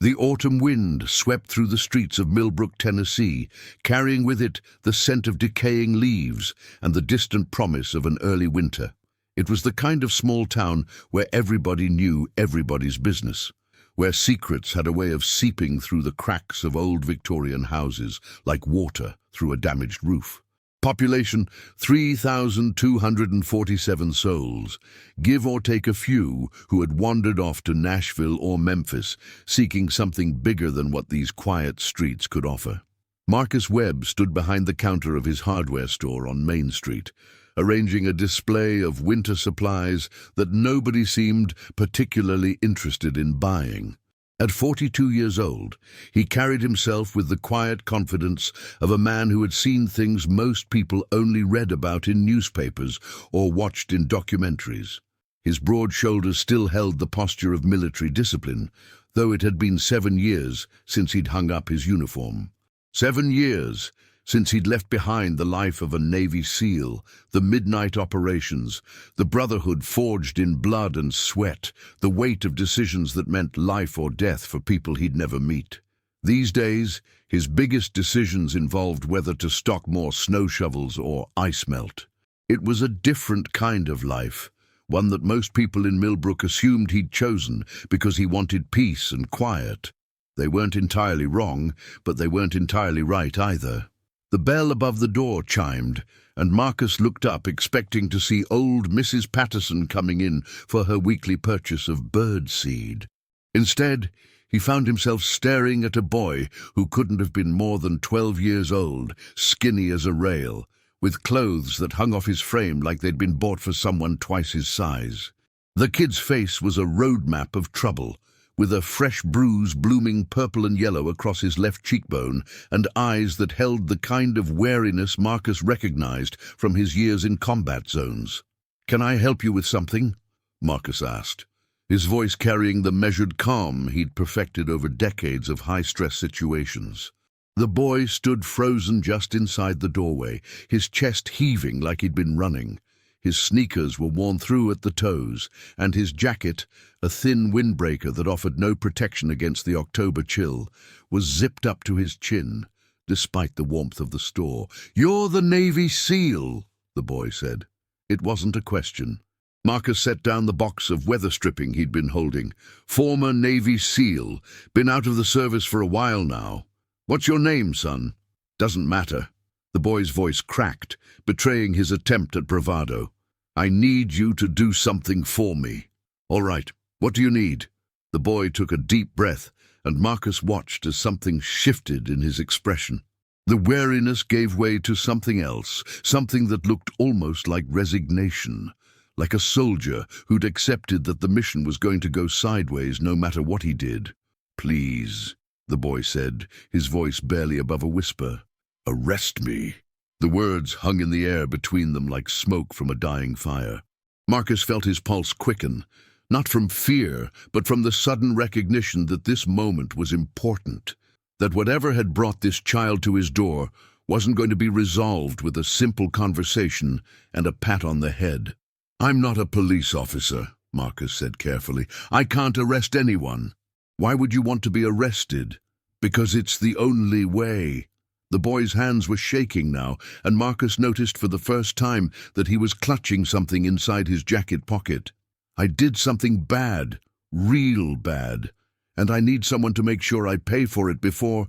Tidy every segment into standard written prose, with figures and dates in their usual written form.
The autumn wind swept through the streets of Millbrook, Tennessee, carrying with it the scent of decaying leaves and the distant promise of an early winter. It was the kind of small town where everybody knew everybody's business, where secrets had a way of seeping through the cracks of old Victorian houses like water through a damaged roof. Population 3,247 souls, give or take a few who had wandered off to Nashville or Memphis, seeking something bigger than what these quiet streets could offer. Marcus Webb stood behind the counter of his hardware store on Main Street, arranging a display of winter supplies that nobody seemed particularly interested in buying. At 42 years old, he carried himself with the quiet confidence of a man who had seen things most people only read about in newspapers or watched in documentaries. His broad shoulders still held the posture of military discipline, though it had been 7 years since he'd hung up his uniform. 7 years since he'd left behind the life of a Navy SEAL, the midnight operations, the brotherhood forged in blood and sweat, the weight of decisions that meant life or death for people he'd never meet. These days, his biggest decisions involved whether to stock more snow shovels or ice melt. It was a different kind of life, one that most people in Millbrook assumed he'd chosen because he wanted peace and quiet. They weren't entirely wrong, but they weren't entirely right either. The bell above the door chimed, and Marcus looked up, expecting to see old Mrs. Patterson coming in for her weekly purchase of bird seed. Instead, he found himself staring at a boy who couldn't have been more than 12 years old, skinny as a rail, with clothes that hung off his frame like they'd been bought for someone twice his size. The kid's face was a road map of trouble, with a fresh bruise blooming purple and yellow across his left cheekbone and eyes that held the kind of wariness Marcus recognized from his years in combat zones. "Can I help you with something?" Marcus asked, his voice carrying the measured calm he'd perfected over decades of high-stress situations. The boy stood frozen just inside the doorway, his chest heaving like he'd been running. His sneakers were worn through at the toes, and his jacket, a thin windbreaker that offered no protection against the October chill, was zipped up to his chin, despite the warmth of the store. "You're the Navy SEAL," the boy said. It wasn't a question. Marcus set down the box of weather stripping he'd been holding. "Former Navy SEAL. Been out of the service for a while now. What's your name, son?" "Doesn't matter." The boy's voice cracked, betraying his attempt at bravado. "I need you to do something for me." "All right, what do you need?" The boy took a deep breath, and Marcus watched as something shifted in his expression. The wariness gave way to something else, something that looked almost like resignation, like a soldier who'd accepted that the mission was going to go sideways no matter what he did. "Please," the boy said, his voice barely above a whisper. "Arrest me." The words hung in the air between them like smoke from a dying fire. Marcus felt his pulse quicken, not from fear, but from the sudden recognition that this moment was important, that whatever had brought this child to his door wasn't going to be resolved with a simple conversation and a pat on the head. "I'm not a police officer," Marcus said carefully. "I can't arrest anyone." "Why would you want to be arrested?" "Because it's the only way." The boy's hands were shaking now, and Marcus noticed for the first time that he was clutching something inside his jacket pocket. "I did something bad, real bad, and I need someone to make sure I pay for it before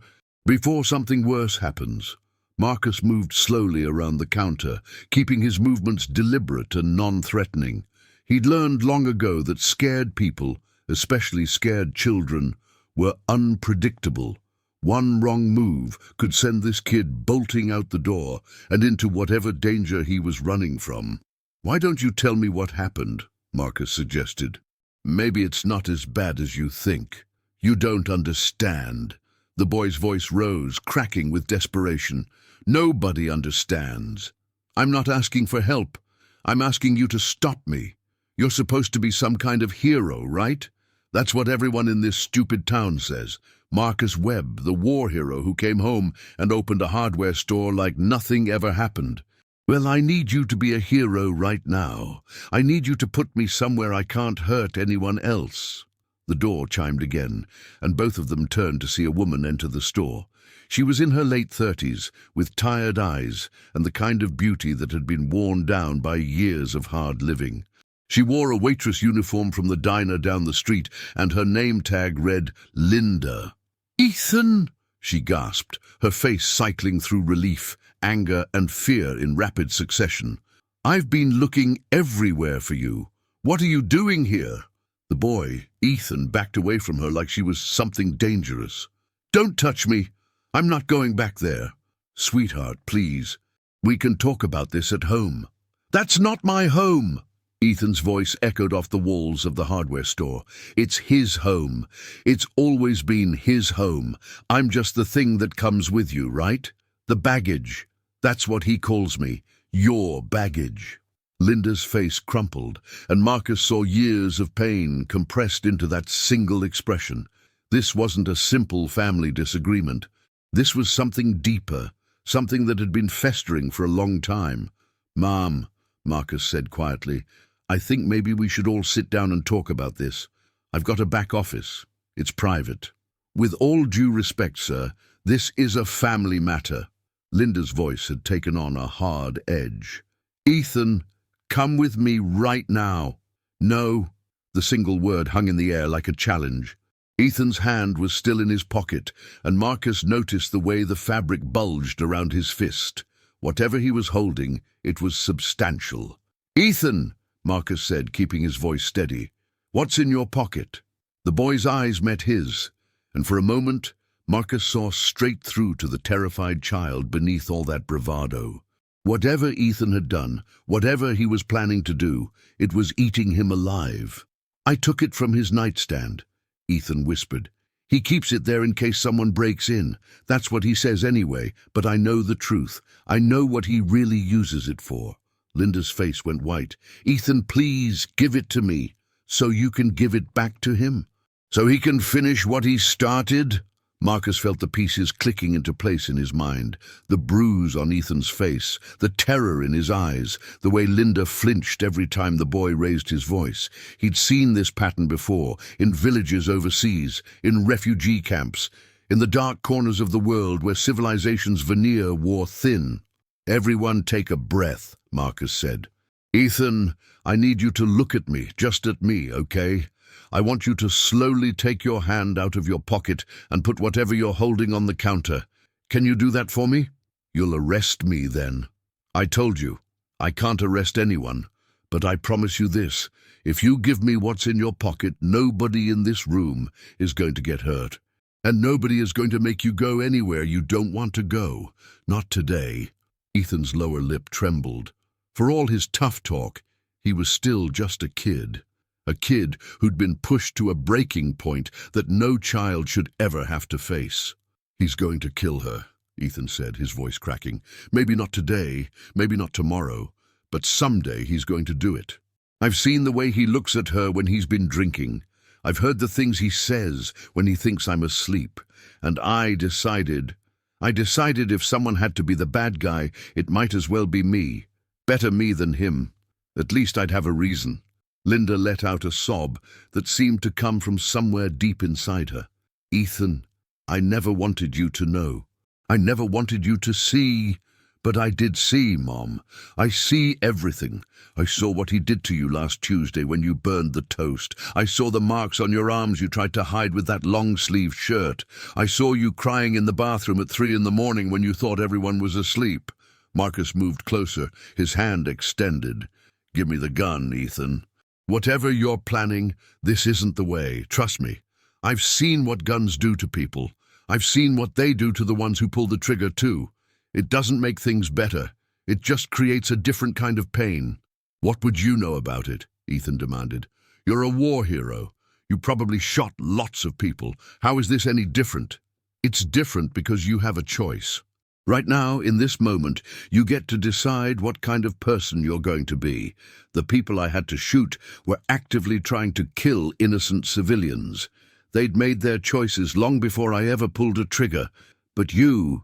something worse happens." Marcus moved slowly around the counter, keeping his movements deliberate and non-threatening. He'd learned long ago that scared people, especially scared children, were unpredictable. One wrong move could send this kid bolting out the door and into whatever danger he was running from. "Why don't you tell me what happened?" Marcus suggested. "Maybe it's not as bad as you think. You don't understand." The boy's voice rose, cracking with desperation. "Nobody understands. I'm not asking for help. I'm asking you to stop me. You're supposed to be some kind of hero, right? That's what everyone in this stupid town says. Marcus Webb, the war hero who came home and opened a hardware store like nothing ever happened. Well, I need you to be a hero right now. I need you to put me somewhere I can't hurt anyone else." The door chimed again, and both of them turned to see a woman enter the store. She was in her late 30s, with tired eyes and the kind of beauty that had been worn down by years of hard living. She wore a waitress uniform from the diner down the street, and her name tag read Linda. "Ethan!" she gasped, her face cycling through relief, anger, and fear in rapid succession. "I've been looking everywhere for you. What are you doing here?" The boy, Ethan, backed away from her like she was something dangerous. "Don't touch me. I'm not going back there." "Sweetheart, please. We can talk about this at home." "That's not my home!" Ethan's voice echoed off the walls of the hardware store. "It's his home. It's always been his home. I'm just the thing that comes with you, right? The baggage. That's what he calls me. Your baggage." Linda's face crumpled, and Marcus saw years of pain compressed into that single expression. This wasn't a simple family disagreement. This was something deeper, something that had been festering for a long time. "Mom," Marcus said quietly, "I think maybe we should all sit down and talk about this. I've got a back office. It's private." "With all due respect, sir, this is a family matter." Linda's voice had taken on a hard edge. "Ethan, come with me right now." "No." The single word hung in the air like a challenge. Ethan's hand was still in his pocket, and Marcus noticed the way the fabric bulged around his fist. Whatever he was holding, it was substantial. "Ethan," Marcus said, keeping his voice steady, "what's in your pocket?" The boy's eyes met his, and for a moment, Marcus saw straight through to the terrified child beneath all that bravado. Whatever Ethan had done, whatever he was planning to do, it was eating him alive. "I took it from his nightstand," Ethan whispered. "He keeps it there in case someone breaks in. That's what he says anyway, but I know the truth. I know what he really uses it for." Linda's face went white. "Ethan, please give it to me, so you can give it back to him. So he can finish what he started?" Marcus felt the pieces clicking into place in his mind. The bruise on Ethan's face, the terror in his eyes, the way Linda flinched every time the boy raised his voice. He'd seen this pattern before, in villages overseas, in refugee camps, in the dark corners of the world where civilization's veneer wore thin. "Everyone take a breath," Marcus said. "Ethan, I need you to look at me, just at me, okay? I want you to slowly take your hand out of your pocket and put whatever you're holding on the counter. Can you do that for me?" "You'll arrest me then." "I told you, I can't arrest anyone. But I promise you this, if you give me what's in your pocket, nobody in this room is going to get hurt. And nobody is going to make you go anywhere you don't want to go. Not today." Ethan's lower lip trembled. For all his tough talk, he was still just a kid. A kid who'd been pushed to a breaking point that no child should ever have to face. "He's going to kill her," Ethan said, his voice cracking. "Maybe not today, maybe not tomorrow, but someday he's going to do it. I've seen the way he looks at her when he's been drinking. I've heard the things he says when he thinks I'm asleep. And I decided if someone had to be the bad guy, it might as well be me. Better me than him. At least I'd have a reason." Linda let out a sob that seemed to come from somewhere deep inside her. "Ethan, I never wanted you to know. I never wanted you to see. But I did see, Mom. I see everything. I saw what he did to you last Tuesday when you burned the toast. I saw the marks on your arms you tried to hide with that long-sleeved shirt. I saw you crying in the bathroom at 3 a.m. when you thought everyone was asleep." Marcus moved closer, his hand extended. "Give me the gun, Ethan. Whatever you're planning, this isn't the way. Trust me. I've seen what guns do to people. I've seen what they do to the ones who pull the trigger too. It doesn't make things better. It just creates a different kind of pain." "What would you know about it?" Ethan demanded. "You're a war hero. You probably shot lots of people. How is this any different?" "It's different because you have a choice. Right now, in this moment, you get to decide what kind of person you're going to be. The people I had to shoot were actively trying to kill innocent civilians. They'd made their choices long before I ever pulled a trigger. But you're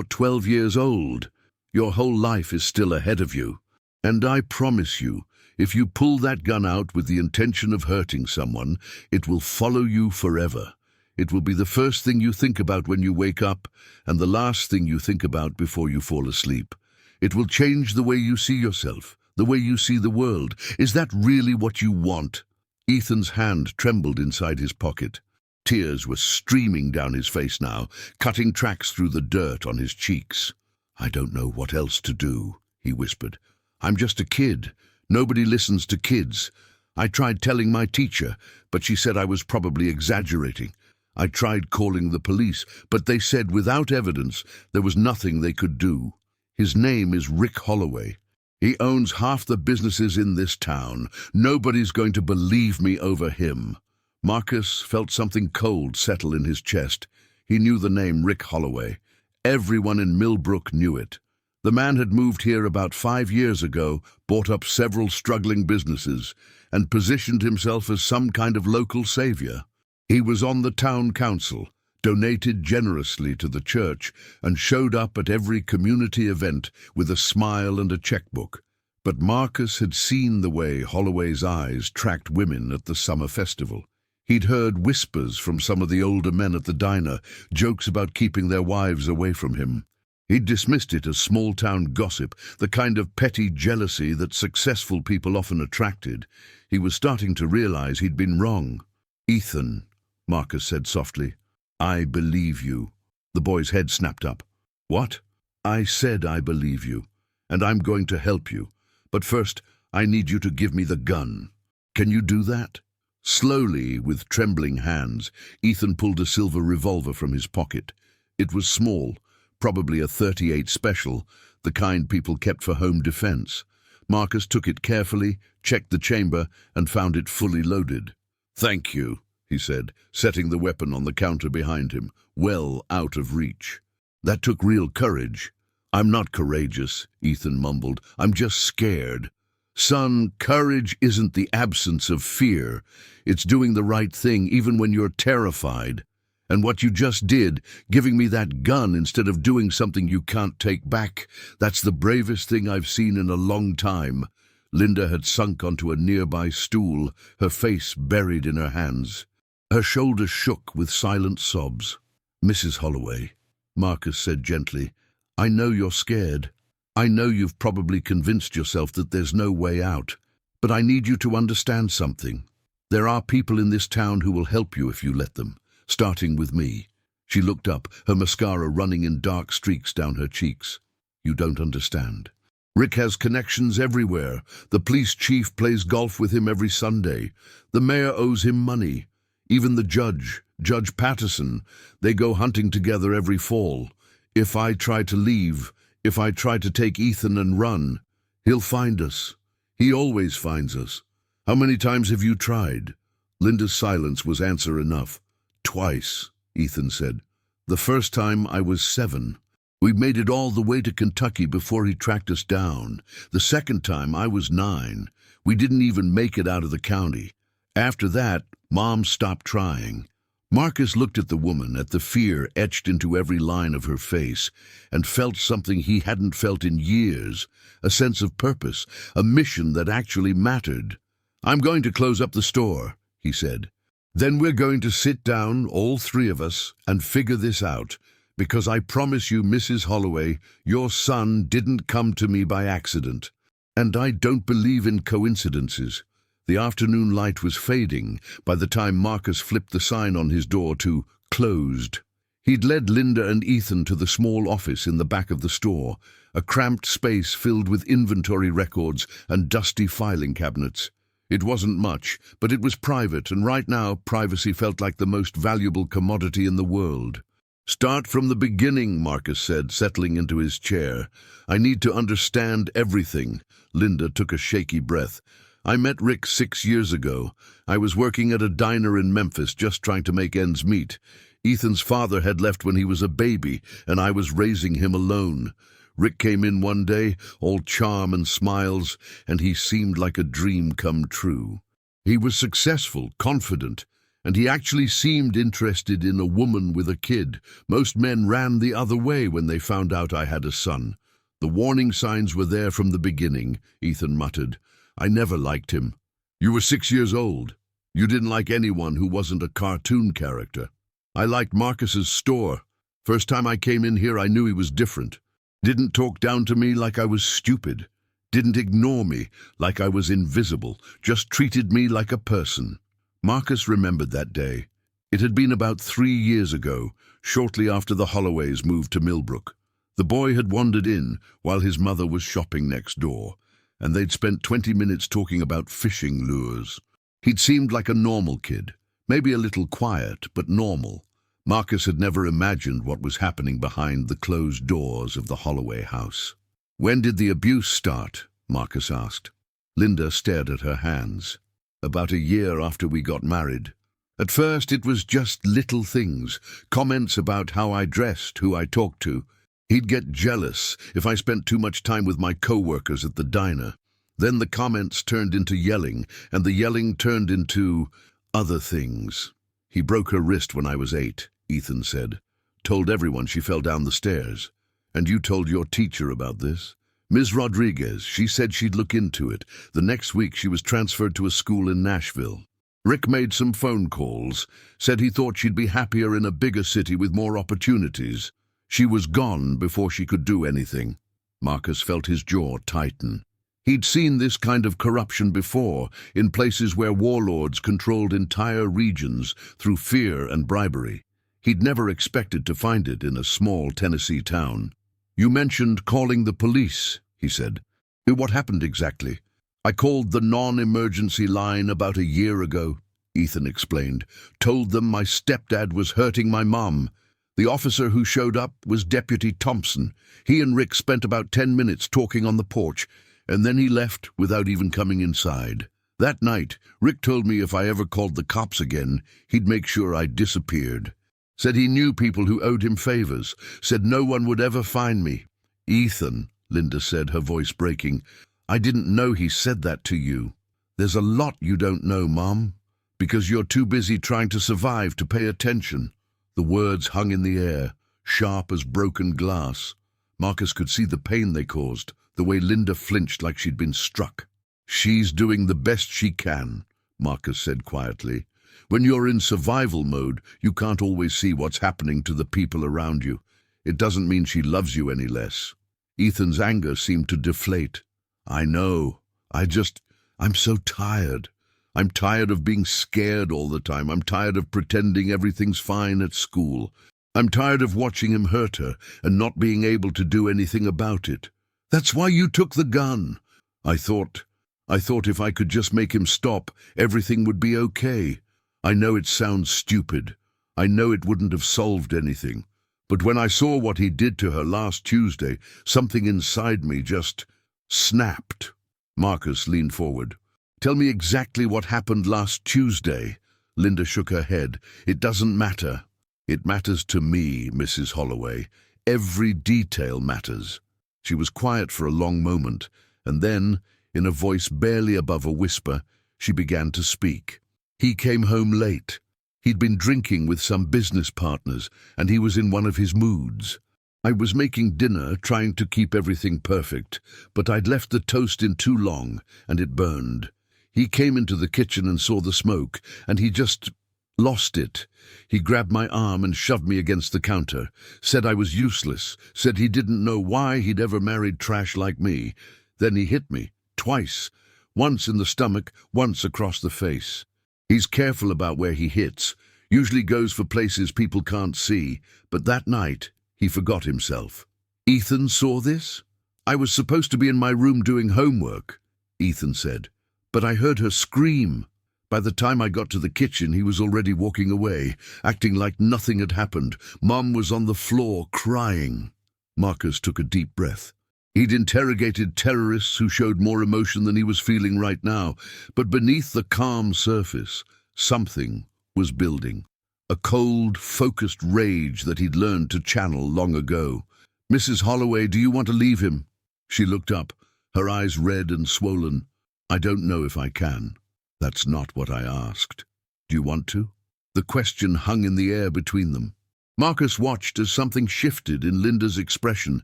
12 years old. Your whole life is still ahead of you. And I promise you, If you pull that gun out with the intention of hurting someone, it will follow you forever. It will be the first thing you think about when you wake up, and the last thing you think about before you fall asleep. It will change the way you see yourself, the way you see the world. Is that really what you want?" Ethan's hand trembled inside his pocket. Tears were streaming down his face now, cutting tracks through the dirt on his cheeks. "I don't know what else to do," he whispered. "I'm just a kid. Nobody listens to kids. I tried telling my teacher, but she said I was probably exaggerating. I tried calling the police, but they said without evidence there was nothing they could do. His name is Rick Holloway. He owns half the businesses in this town. Nobody's going to believe me over him." Marcus felt something cold settle in his chest. He knew the name Rick Holloway. Everyone in Millbrook knew it. The man had moved here about 5 years ago, bought up several struggling businesses, and positioned himself as some kind of local savior. He was on the town council, donated generously to the church, and showed up at every community event with a smile and a checkbook. But Marcus had seen the way Holloway's eyes tracked women at the summer festival. He'd heard whispers from some of the older men at the diner, jokes about keeping their wives away from him. He'd dismissed it as small-town gossip, the kind of petty jealousy that successful people often attracted. He was starting to realize he'd been wrong. "Ethan," Marcus said softly, "I believe you." The boy's head snapped up. "What?" "I said I believe you, and I'm going to help you. But first, I need you to give me the gun. Can you do that?" Slowly, with trembling hands, Ethan pulled a silver revolver from his pocket. It was small, probably a .38 Special, the kind people kept for home defense. Marcus took it carefully, checked the chamber, and found it fully loaded. "Thank you," he said, setting the weapon on the counter behind him, well out of reach. "That took real courage." "I'm not courageous," Ethan mumbled. "I'm just scared." "Son, courage isn't the absence of fear. It's doing the right thing even when you're terrified. And what you just did, giving me that gun instead of doing something you can't take back, that's the bravest thing I've seen in a long time." Linda had sunk onto a nearby stool, her face buried in her hands. Her shoulders shook with silent sobs. "Mrs. Holloway," Marcus said gently, "I know you're scared. I know you've probably convinced yourself that there's no way out. But I need you to understand something. There are people in this town who will help you if you let them, starting with me." She looked up, her mascara running in dark streaks down her cheeks. "You don't understand. Rick has connections everywhere. The police chief plays golf with him every Sunday. The mayor owes him money. Even the judge, Judge Patterson, they go hunting together every fall. If I try to leave, if I try to take Ethan and run, he'll find us. He always finds us. How many times have you tried?" Linda's silence was answer enough. "Twice," Ethan said. "The first time I was 7. We made it all the way to Kentucky before he tracked us down. The second time I was 9. We didn't even make it out of the county. After that, Mom stopped trying." Marcus looked at the woman, at the fear etched into every line of her face, and felt something he hadn't felt in years, a sense of purpose, a mission that actually mattered. "I'm going to close up the store," he said. "Then we're going to sit down, all 3 of us, and figure this out, because I promise you, Mrs. Holloway, your son didn't come to me by accident. And I don't believe in coincidences." The afternoon light was fading by the time Marcus flipped the sign on his door to "Closed." He'd led Linda and Ethan to the small office in the back of the store, a cramped space filled with inventory records and dusty filing cabinets. It wasn't much, but it was private, and right now privacy felt like the most valuable commodity in the world. "Start from the beginning," Marcus said, settling into his chair. "I need to understand everything." Linda took a shaky breath. "I met Rick 6 years ago. I was working at a diner in Memphis, just trying to make ends meet. Ethan's father had left when he was a baby, and I was raising him alone. Rick came in one day, all charm and smiles, and he seemed like a dream come true. He was successful, confident, and he actually seemed interested in a woman with a kid. Most men ran the other way when they found out I had a son. The warning signs were there from the beginning," Ethan muttered. I never liked him. You were 6 years old. You didn't like anyone who wasn't a cartoon character. I liked Marcus's store. First time I came in here, I knew he was different. Didn't talk down to me like I was stupid. Didn't ignore me like I was invisible. Just treated me like a person. Marcus remembered that day. It had been about 3 years ago, shortly after the Holloways moved to Millbrook. The boy had wandered in while his mother was shopping next door, and they'd spent 20 minutes talking about fishing lures. He'd seemed like a normal kid, maybe a little quiet, but normal. Marcus had never imagined what was happening behind the closed doors of the Holloway house. "When did the abuse start?" Marcus asked. Linda stared at her hands. "About a year after we got married. At first it was just little things, comments about how I dressed, who I talked to. He'd get jealous if I spent too much time with my co-workers at the diner. Then the comments turned into yelling, and the yelling turned into other things. He broke her wrist when I was 8, Ethan said. Told everyone she fell down the stairs. And you told your teacher about this? Ms. Rodriguez, she said she'd look into it. The next week she was transferred to a school in Nashville. Rick made some phone calls, said he thought she'd be happier in a bigger city with more opportunities. She was gone before she could do anything." Marcus felt his jaw tighten. He'd seen this kind of corruption before, in places where warlords controlled entire regions through fear and bribery. He'd never expected to find it in a small Tennessee town. "You mentioned calling the police," he said. "What happened exactly?" "I called the non-emergency line about a year ago," Ethan explained. "Told them my stepdad was hurting my mom. The officer who showed up was Deputy Thompson. He and Rick spent about 10 minutes talking on the porch, and then he left without even coming inside. That night, Rick told me if I ever called the cops again, he'd make sure I disappeared. Said he knew people who owed him favors. Said no one would ever find me." "Ethan," Linda said, her voice breaking, "I didn't know he said that to you. There's a lot you don't know, Mom, because you're too busy trying to survive to pay attention." The words hung in the air, sharp as broken glass. Marcus could see the pain they caused, the way Linda flinched like she'd been struck. "She's doing the best she can," Marcus said quietly. "When you're in survival mode, you can't always see what's happening to the people around you. It doesn't mean she loves you any less." Ethan's anger seemed to deflate. "I know. I'm so tired. I'm tired of being scared all the time. I'm tired of pretending everything's fine at school. I'm tired of watching him hurt her and not being able to do anything about it. That's why you took the gun. I thought if I could just make him stop, everything would be okay. I know it sounds stupid. I know it wouldn't have solved anything. But when I saw what he did to her last Tuesday, something inside me just snapped." Marcus leaned forward. "Tell me exactly what happened last Tuesday." Linda shook her head. "It doesn't matter." "It matters to me, Mrs. Holloway. Every detail matters." She was quiet for a long moment, and then, in a voice barely above a whisper, she began to speak. "He came home late. He'd been drinking with some business partners, and he was in one of his moods. I was making dinner, trying to keep everything perfect, but I'd left the toast in too long, and it burned. He came into the kitchen and saw the smoke, and he just lost it. He grabbed my arm and shoved me against the counter, said I was useless, said he didn't know why he'd ever married trash like me. Then he hit me, twice, once in the stomach, once across the face. He's careful about where he hits, usually goes for places people can't see, but that night he forgot himself." "Ethan saw this?" "I was supposed to be in my room doing homework," Ethan said, "but I heard her scream. By the time I got to the kitchen, he was already walking away, acting like nothing had happened. Mom was on the floor crying." Marcus took a deep breath. He'd interrogated terrorists who showed more emotion than he was feeling right now, but beneath the calm surface, something was building. A cold, focused rage that he'd learned to channel long ago. "Mrs. Holloway, do you want to leave him?" She looked up, her eyes red and swollen. "I don't know if I can. That's not what I asked. Do you want to?" The question hung in the air between them. Marcus watched as something shifted in Linda's expression,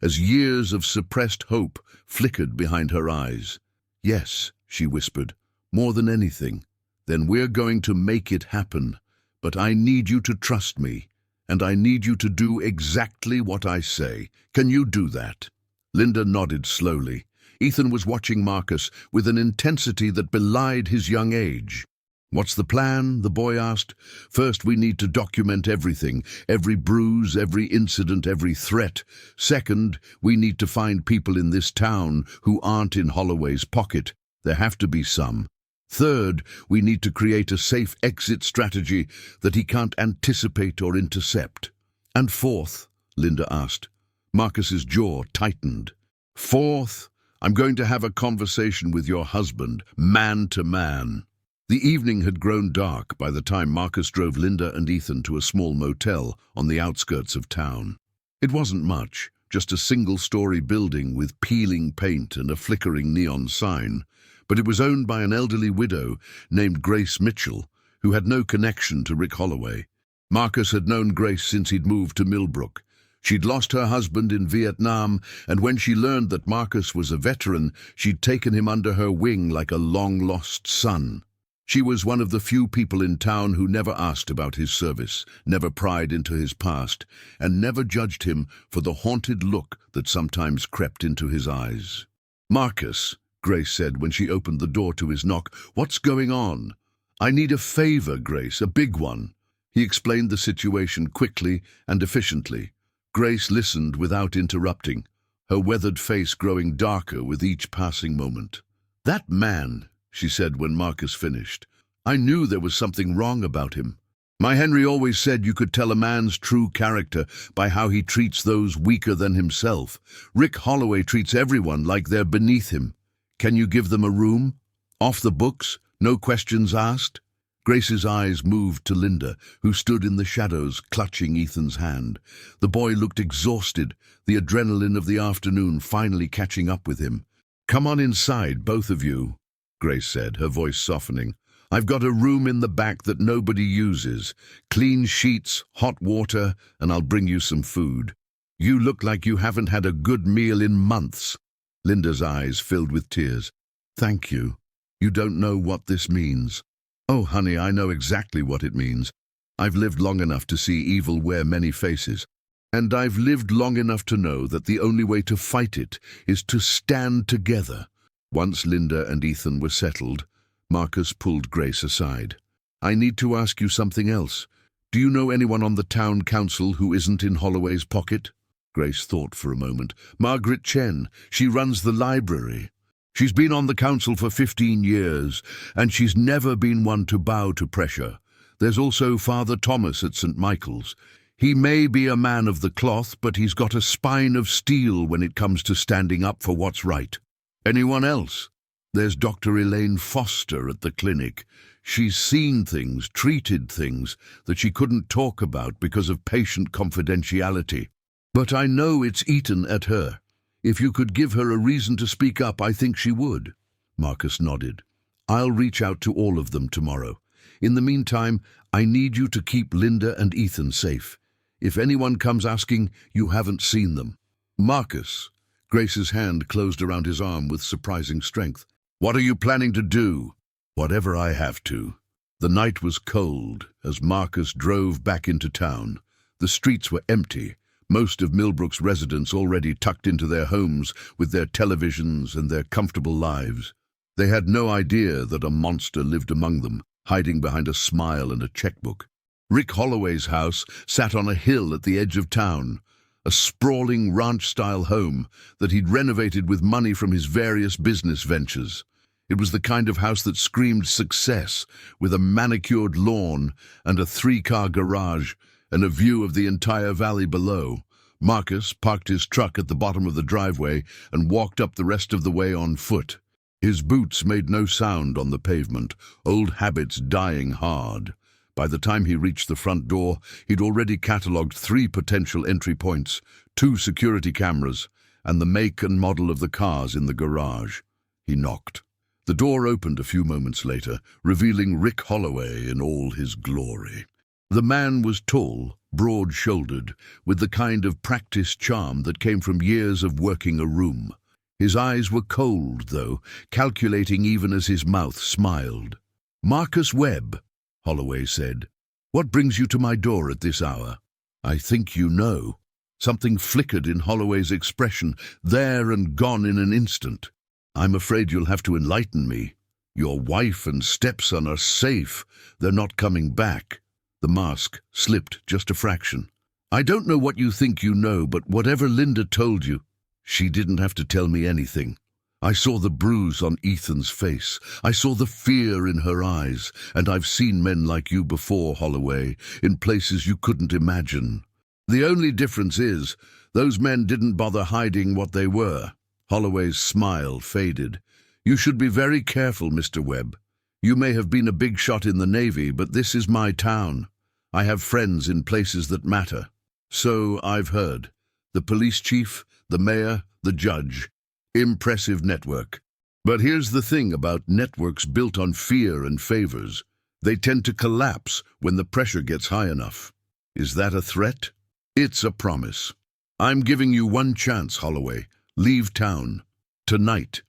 as years of suppressed hope flickered behind her eyes. Yes, she whispered, more than anything. Then we're going to make it happen. But I need you to trust me, and I need you to do exactly what I say. Can you do that? Linda nodded slowly. Ethan was watching Marcus with an intensity that belied his young age. What's the plan? The boy asked. First, we need to document everything, every bruise, every incident, every threat. Second, we need to find people in this town who aren't in Holloway's pocket. There have to be some. Third, we need to create a safe exit strategy that he can't anticipate or intercept. And fourth, Linda asked. Marcus's jaw tightened. Fourth, I'm going to have a conversation with your husband, man to man. The evening had grown dark by the time Marcus drove Linda and Ethan to a small motel on the outskirts of town. It wasn't much, just a single-story building with peeling paint and a flickering neon sign, but it was owned by an elderly widow named Grace Mitchell, who had no connection to Rick Holloway. Marcus had known Grace since he'd moved to Millbrook. She'd lost her husband in Vietnam, and when she learned that Marcus was a veteran, she'd taken him under her wing like a long-lost son. She was one of the few people in town who never asked about his service, never pried into his past, and never judged him for the haunted look that sometimes crept into his eyes. Marcus, Grace said when she opened the door to his knock, what's going on? I need a favor, Grace, a big one. He explained the situation quickly and efficiently. Grace listened without interrupting, her weathered face growing darker with each passing moment. That man, she said when Marcus finished. I knew there was something wrong about him. My Henry always said you could tell a man's true character by how he treats those weaker than himself. Rick Holloway treats everyone like they're beneath him. Can you give them a room? Off the books? No questions asked? Grace's eyes moved to Linda, who stood in the shadows, clutching Ethan's hand. The boy looked exhausted, the adrenaline of the afternoon finally catching up with him. Come on inside, both of you, Grace said, her voice softening. I've got a room in the back that nobody uses. Clean sheets, hot water, and I'll bring you some food. You look like you haven't had a good meal in months. Linda's eyes filled with tears. Thank you. You don't know what this means. Oh, honey, I know exactly what it means. I've lived long enough to see evil wear many faces. And I've lived long enough to know that the only way to fight it is to stand together. Once Linda and Ethan were settled, Marcus pulled Grace aside. I need to ask you something else. Do you know anyone on the town council who isn't in Holloway's pocket? Grace thought for a moment. Margaret Chen. She runs the library. She's been on the council for 15 years, and she's never been one to bow to pressure. There's also Father Thomas at St. Michael's. He may be a man of the cloth, but he's got a spine of steel when it comes to standing up for what's right. Anyone else? There's Dr. Elaine Foster at the clinic. She's seen things, treated things, that she couldn't talk about because of patient confidentiality. But I know it's eaten at her. If you could give her a reason to speak up, I think she would. Marcus nodded. I'll reach out to all of them tomorrow. In the meantime, I need you to keep Linda and Ethan safe. If anyone comes asking, you haven't seen them. Marcus. Grace's hand closed around his arm with surprising strength. What are you planning to do? Whatever I have to. The night was cold as Marcus drove back into town. The streets were empty. Most of Millbrook's residents already tucked into their homes with their televisions and their comfortable lives. They had no idea that a monster lived among them, hiding behind a smile and a checkbook. Rick Holloway's house sat on a hill at the edge of town, a sprawling ranch-style home that he'd renovated with money from his various business ventures. It was the kind of house that screamed success, with a manicured lawn and a 3-car garage, and a view of the entire valley below. Marcus parked his truck at the bottom of the driveway and walked up the rest of the way on foot. His boots made no sound on the pavement, old habits dying hard. By the time he reached the front door, he'd already catalogued 3 potential entry points, 2 security cameras, and the make and model of the cars in the garage. He knocked. The door opened a few moments later, revealing Rick Holloway in all his glory. The man was tall, broad-shouldered, with the kind of practiced charm that came from years of working a room. His eyes were cold, though, calculating even as his mouth smiled. "Marcus Webb," Holloway said. "What brings you to my door at this hour?" "I think you know." Something flickered in Holloway's expression, there and gone in an instant. "I'm afraid you'll have to enlighten me. Your wife and stepson are safe. They're not coming back." The mask slipped just a fraction. "I don't know what you think you know, but whatever Linda told you, she didn't have to tell me anything. I saw the bruise on Ethan's face. I saw the fear in her eyes, and I've seen men like you before, Holloway, in places you couldn't imagine. The only difference is, those men didn't bother hiding what they were." Holloway's smile faded. "You should be very careful, Mr. Webb. You may have been a big shot in the Navy, but this is my town. I have friends in places that matter. So I've heard. The police chief, the mayor, the judge. Impressive network. But here's the thing about networks built on fear and favors. They tend to collapse when the pressure gets high enough. Is that a threat? It's a promise. I'm giving you one chance, Holloway. Leave town. Tonight.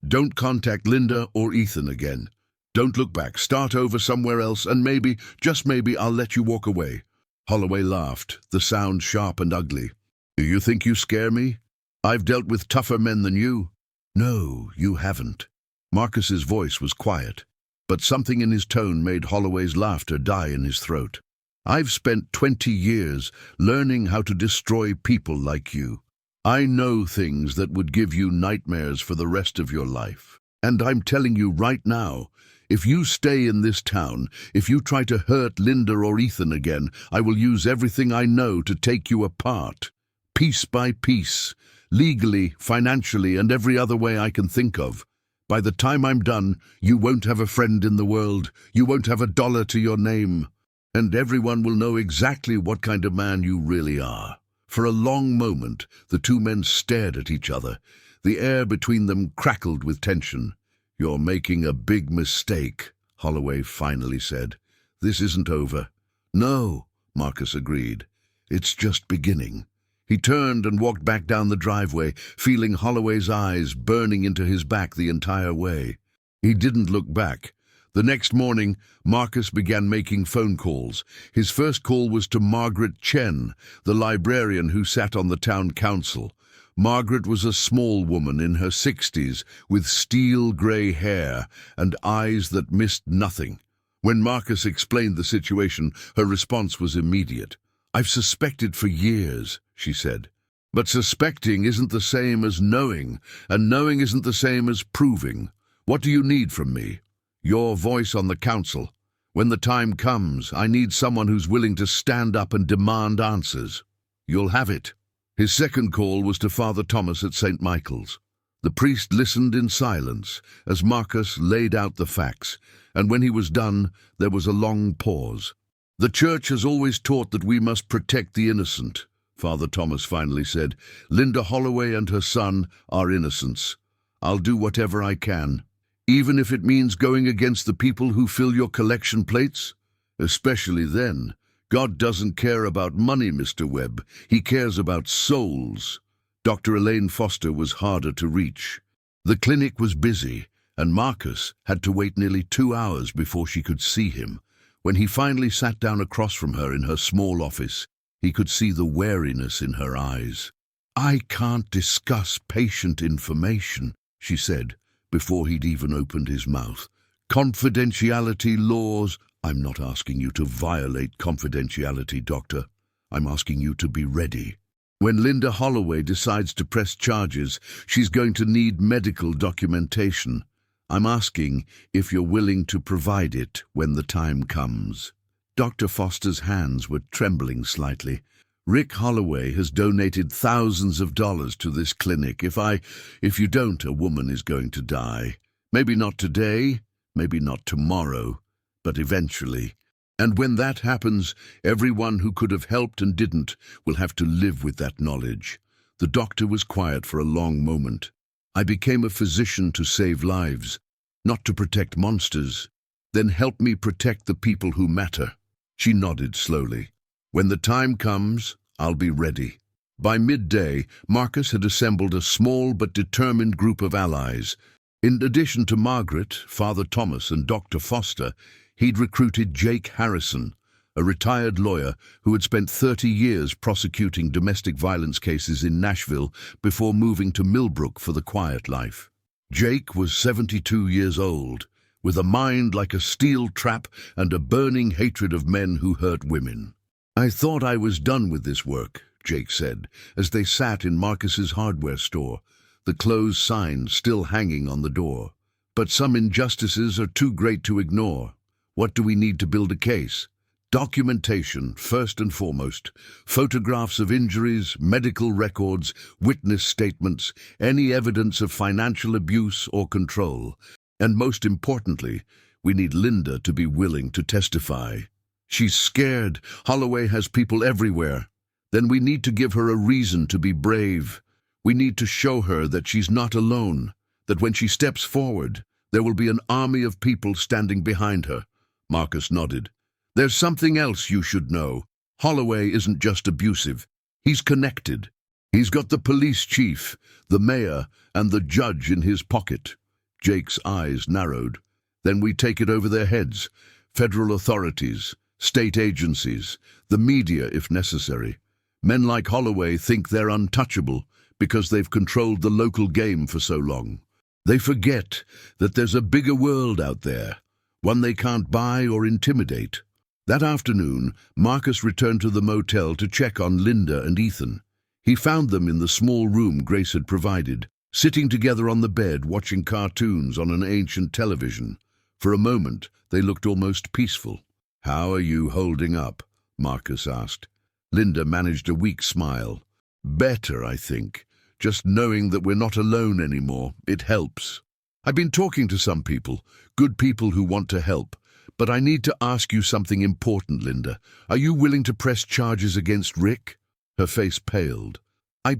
Don't contact Linda or Ethan again. Don't look back. Start over somewhere else, and maybe, just maybe, I'll let you walk away." Holloway laughed, the sound sharp and ugly. "Do you think you scare me? I've dealt with tougher men than you." "No, you haven't." Marcus's voice was quiet, but something in his tone made Holloway's laughter die in his throat. "I've spent 20 years learning how to destroy people like you. I know things that would give you nightmares for the rest of your life. And I'm telling you right now, if you stay in this town, if you try to hurt Linda or Ethan again, I will use everything I know to take you apart. Piece by piece, legally, financially, and every other way I can think of. By the time I'm done, you won't have a friend in the world. You won't have a dollar to your name. And everyone will know exactly what kind of man you really are." For a long moment, the two men stared at each other. The air between them crackled with tension. "You're making a big mistake," Holloway finally said. "This isn't over." "No," Marcus agreed. "It's just beginning." He turned and walked back down the driveway, feeling Holloway's eyes burning into his back the entire way. He didn't look back. The next morning, Marcus began making phone calls. His first call was to Margaret Chen, the librarian who sat on the town council. Margaret was a small woman in her 60s, with steel-grey hair and eyes that missed nothing. When Marcus explained the situation, her response was immediate. "I've suspected for years," she said. "But suspecting isn't the same as knowing, and knowing isn't the same as proving. What do you need from me?" "Your voice on the council. When the time comes, I need someone who's willing to stand up and demand answers." "You'll have it." His second call was to Father Thomas at St. Michael's. The priest listened in silence as Marcus laid out the facts, and when he was done, there was a long pause. "The Church has always taught that we must protect the innocent," Father Thomas finally said. "Linda Holloway and her son are innocents. I'll do whatever I can. Even if it means going against the people who fill your collection plates? Especially then. God doesn't care about money, Mr. Webb. He cares about souls." Dr. Elaine Foster was harder to reach. The clinic was busy, and Marcus had to wait nearly 2 hours before she could see him. When he finally sat down across from her in her small office, he could see the wariness in her eyes. "I can't discuss patient information," she said, before he'd even opened his mouth. "Confidentiality laws—" "I'm not asking you to violate confidentiality, Doctor. I'm asking you to be ready. When Linda Holloway decides to press charges, she's going to need medical documentation. I'm asking if you're willing to provide it when the time comes." Dr. Foster's hands were trembling slightly. "Rick Holloway has donated thousands of dollars to this clinic. If you don't, a woman is going to die. Maybe not today, maybe not tomorrow, but eventually. And when that happens, everyone who could have helped and didn't will have to live with that knowledge." The doctor was quiet for a long moment. "I became a physician to save lives, not to protect monsters. Then help me protect the people who matter." She nodded slowly. "When the time comes, I'll be ready." By midday, Marcus had assembled a small but determined group of allies. In addition to Margaret, Father Thomas, and Dr. Foster, he'd recruited Jake Harrison, a retired lawyer who had spent 30 years prosecuting domestic violence cases in Nashville before moving to Millbrook for the quiet life. Jake was 72 years old, with a mind like a steel trap and a burning hatred of men who hurt women. "I thought I was done with this work," Jake said, as they sat in Marcus's hardware store, the closed sign still hanging on the door. "But some injustices are too great to ignore. What do we need to build a case? Documentation, first and foremost. Photographs of injuries, medical records, witness statements, any evidence of financial abuse or control. And most importantly, we need Linda to be willing to testify. She's scared. Holloway has people everywhere. Then we need to give her a reason to be brave. We need to show her that she's not alone, that when she steps forward, there will be an army of people standing behind her." Marcus nodded. "There's something else you should know. Holloway isn't just abusive. He's connected. He's got the police chief, the mayor, and the judge in his pocket." Jake's eyes narrowed. "Then we take it over their heads. Federal authorities, state agencies, the media if necessary. Men like Holloway think they're untouchable because they've controlled the local game for so long. They forget that there's a bigger world out there, one they can't buy or intimidate." That afternoon, Marcus returned to the motel to check on Linda and Ethan. He found them in the small room Grace had provided, sitting together on the bed watching cartoons on an ancient television. For a moment, they looked almost peaceful. "How are you holding up?" Marcus asked. Linda managed a weak smile. "Better, I think. Just knowing that we're not alone anymore, it helps. I've been talking to some people, good people who want to help. But I need to ask you something important, Linda. Are you willing to press charges against Rick?" Her face paled. I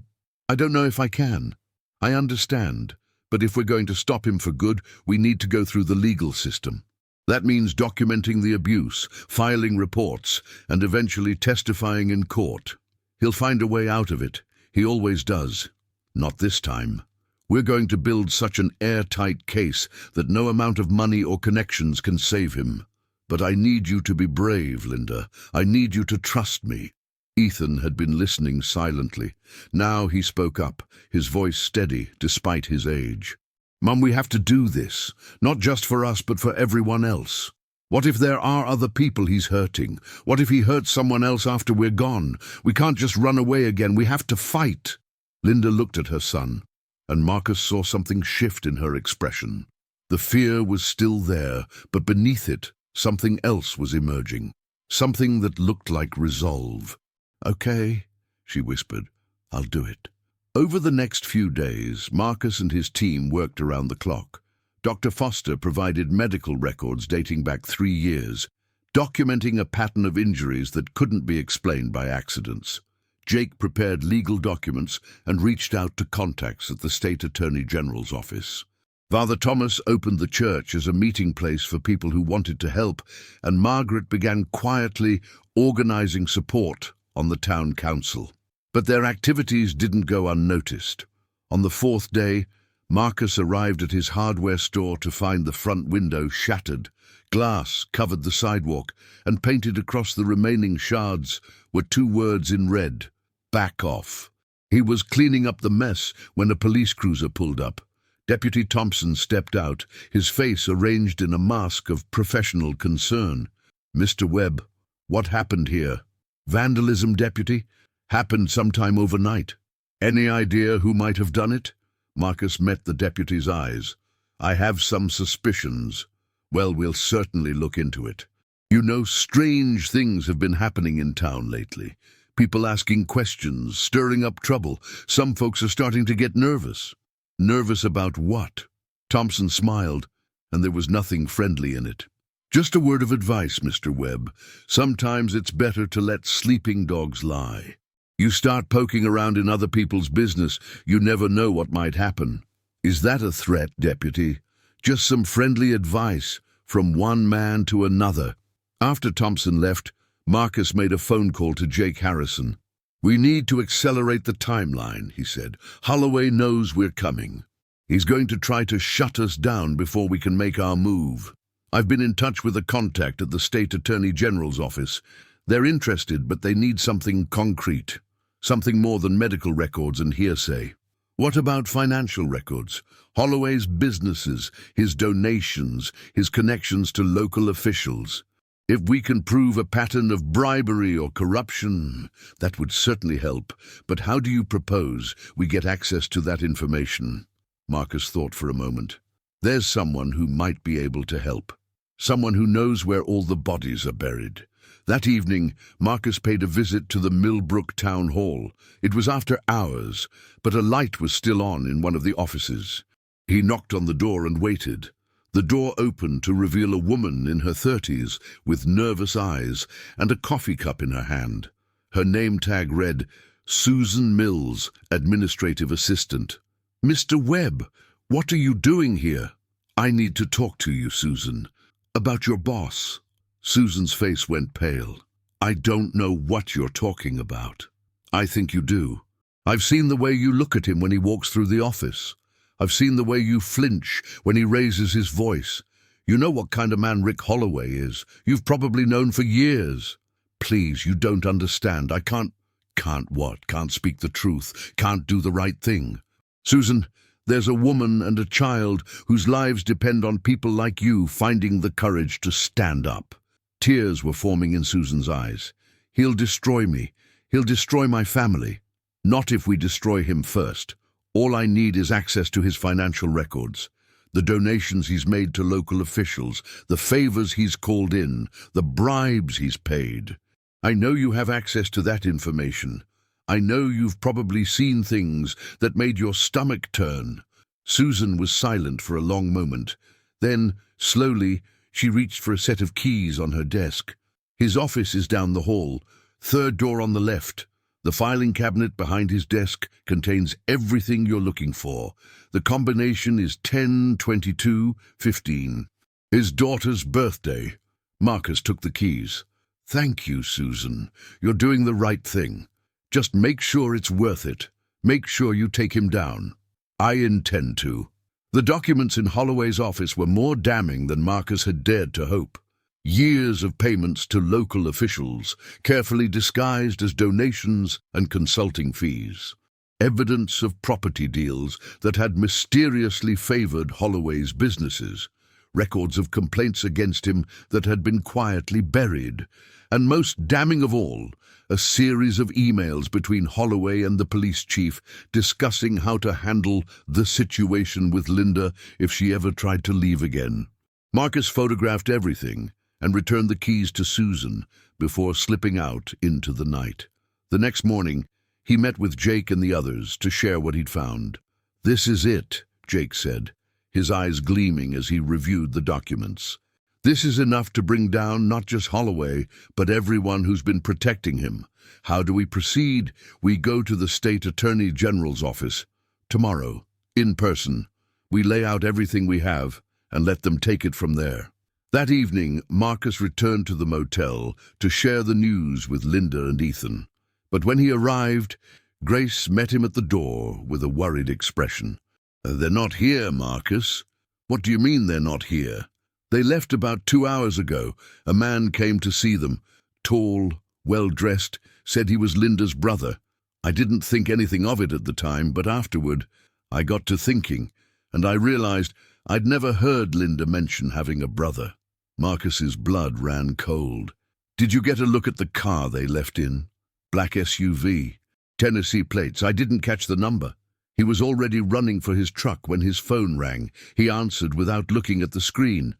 don't know if I can. I understand. But if we're going to stop him for good, we need to go through the legal system. That means documenting the abuse, filing reports, and eventually testifying in court. He'll find a way out of it. He always does. Not this time. We're going to build such an airtight case that no amount of money or connections can save him. But I need you to be brave, Linda. I need you to trust me." Ethan had been listening silently. Now he spoke up, his voice steady despite his age. "Mum, we have to do this, not just for us but for everyone else. What if there are other people he's hurting? What if he hurts someone else after we're gone? We can't just run away again, we have to fight." Linda looked at her son, and Marcus saw something shift in her expression. The fear was still there, but beneath it, something else was emerging. Something that looked like resolve. "Okay," she whispered. "I'll do it." Over the next few days, Marcus and his team worked around the clock. Dr. Foster provided medical records dating back 3 years, documenting a pattern of injuries that couldn't be explained by accidents. Jake prepared legal documents and reached out to contacts at the State Attorney General's office. Father Thomas opened the church as a meeting place for people who wanted to help, and Margaret began quietly organizing support on the town council. But their activities didn't go unnoticed. On the 4th day, Marcus arrived at his hardware store to find the front window shattered. Glass covered the sidewalk, and painted across the remaining shards were 2 words in red: "Back off." He was cleaning up the mess when a police cruiser pulled up. Deputy Thompson stepped out, his face arranged in a mask of professional concern. "Mr. Webb, what happened here?" "Vandalism, Deputy. Happened sometime overnight." "Any idea who might have done it?" Marcus met the deputy's eyes. "I have some suspicions." "Well, we'll certainly look into it. You know, strange things have been happening in town lately. People asking questions, stirring up trouble. Some folks are starting to get nervous." "Nervous about what?" Thompson smiled, and there was nothing friendly in it. "Just a word of advice, Mr. Webb. Sometimes it's better to let sleeping dogs lie. You start poking around in other people's business, you never know what might happen." "Is that a threat, Deputy?" "Just some friendly advice from one man to another." After Thompson left, Marcus made a phone call to Jake Harrison. "We need to accelerate the timeline," he said. "Holloway knows we're coming. He's going to try to shut us down before we can make our move. I've been in touch with a contact at the State Attorney General's office. They're interested, but they need something concrete, something more than medical records and hearsay." "What about financial records? Holloway's businesses, his donations, his connections to local officials? If we can prove a pattern of bribery or corruption, that would certainly help. But how do you propose we get access to that information?" Marcus thought for a moment. "There's someone who might be able to help. Someone who knows where all the bodies are buried." That evening, Marcus paid a visit to the Millbrook Town Hall. It was after hours, but a light was still on in one of the offices. He knocked on the door and waited. The door opened to reveal a woman in her 30s with nervous eyes and a coffee cup in her hand. Her name tag read, "Susan Mills, Administrative Assistant." "Mr. Webb, what are you doing here?" "I need to talk to you, Susan, about your boss." Susan's face went pale. "I don't know what you're talking about." "I think you do. I've seen the way you look at him when he walks through the office. I've seen the way you flinch when he raises his voice. You know what kind of man Rick Holloway is. You've probably known for years." "Please, you don't understand. I can't..." "Can't what? Can't speak the truth? Can't do the right thing?" "Susan, there's a woman and a child whose lives depend on people like you finding the courage to stand up." Tears were forming in Susan's eyes. "He'll destroy me. He'll destroy my family." "Not if we destroy him first. All I need is access to his financial records, the donations he's made to local officials, the favors he's called in, the bribes he's paid. I know you have access to that information. I know you've probably seen things that made your stomach turn." Susan was silent for a long moment. Then, slowly, she reached for a set of keys on her desk. "His office is down the hall, third door on the left. The filing cabinet behind his desk contains everything you're looking for. The combination is 10-22-15. His daughter's birthday." Marcus took the keys. "Thank you, Susan. You're doing the right thing. Just make sure it's worth it. Make sure you take him down." "I intend to." The documents in Holloway's office were more damning than Marcus had dared to hope. Years of payments to local officials, carefully disguised as donations and consulting fees. Evidence of property deals that had mysteriously favored Holloway's businesses. Records of complaints against him that had been quietly buried. And most damning of all, a series of emails between Holloway and the police chief discussing how to handle the situation with Linda if she ever tried to leave again. Marcus photographed everything and returned the keys to Susan before slipping out into the night. The next morning, he met with Jake and the others to share what he'd found. "This is it," Jake said, his eyes gleaming as he reviewed the documents. "This is enough to bring down not just Holloway, but everyone who's been protecting him. How do we proceed? We go to the State Attorney General's office. Tomorrow, in person. We lay out everything we have and let them take it from there." That evening, Marcus returned to the motel to share the news with Linda and Ethan. But when he arrived, Grace met him at the door with a worried expression. "They're not here, Marcus." "What do you mean they're not here?" "They left about 2 hours ago. A man came to see them. Tall, well-dressed, said he was Linda's brother. I didn't think anything of it at the time, but afterward, I got to thinking, and I realized I'd never heard Linda mention having a brother." Marcus's blood ran cold. "Did you get a look at the car they left in?" "Black SUV. Tennessee plates. I didn't catch the number." He was already running for his truck when his phone rang. He answered without looking at the screen.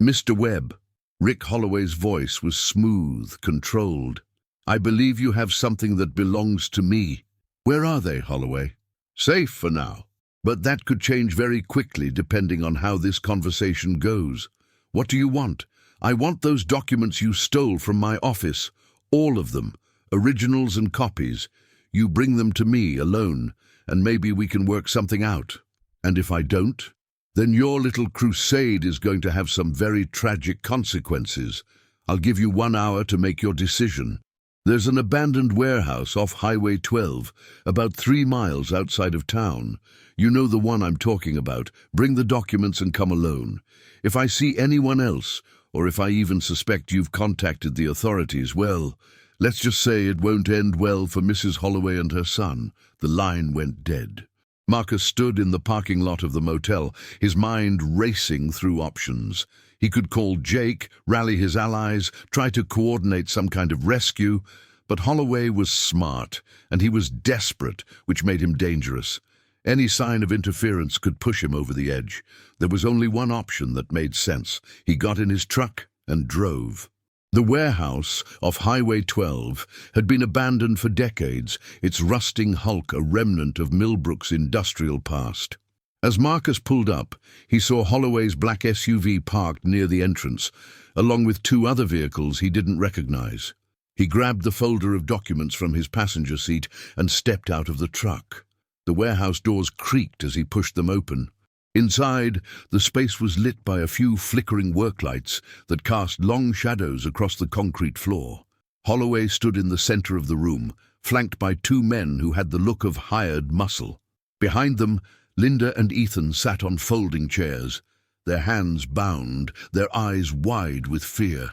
"Mr. Webb." Rick Holloway's voice was smooth, controlled. "I believe you have something that belongs to me." "Where are they, Holloway?" "Safe for now. But that could change very quickly depending on how this conversation goes. What do you want?" "I want those documents you stole from my office. All of them. Originals and copies. You bring them to me alone, and maybe we can work something out. And if I don't, then your little crusade is going to have some very tragic consequences. I'll give you 1 hour to make your decision." There's an abandoned warehouse off Highway 12, about 3 miles outside of town. You know the one I'm talking about. Bring the documents and come alone. If I see anyone else, or if I even suspect you've contacted the authorities, well, let's just say it won't end well for Mrs. Holloway and her son." The line went dead. Marcus stood in the parking lot of the motel, his mind racing through options. He could call Jake, rally his allies, try to coordinate some kind of rescue, but Holloway was smart, and he was desperate, which made him dangerous. Any sign of interference could push him over the edge. There was only one option that made sense. He got in his truck and drove. The warehouse off Highway 12 had been abandoned for decades, its rusting hulk a remnant of Millbrook's industrial past. As Marcus pulled up, he saw Holloway's black SUV parked near the entrance, along with 2 other vehicles he didn't recognize. He grabbed the folder of documents from his passenger seat and stepped out of the truck. The warehouse doors creaked as he pushed them open. Inside, the space was lit by a few flickering work lights that cast long shadows across the concrete floor. Holloway stood in the center of the room, flanked by 2 men who had the look of hired muscle. Behind them, Linda and Ethan sat on folding chairs, their hands bound, their eyes wide with fear.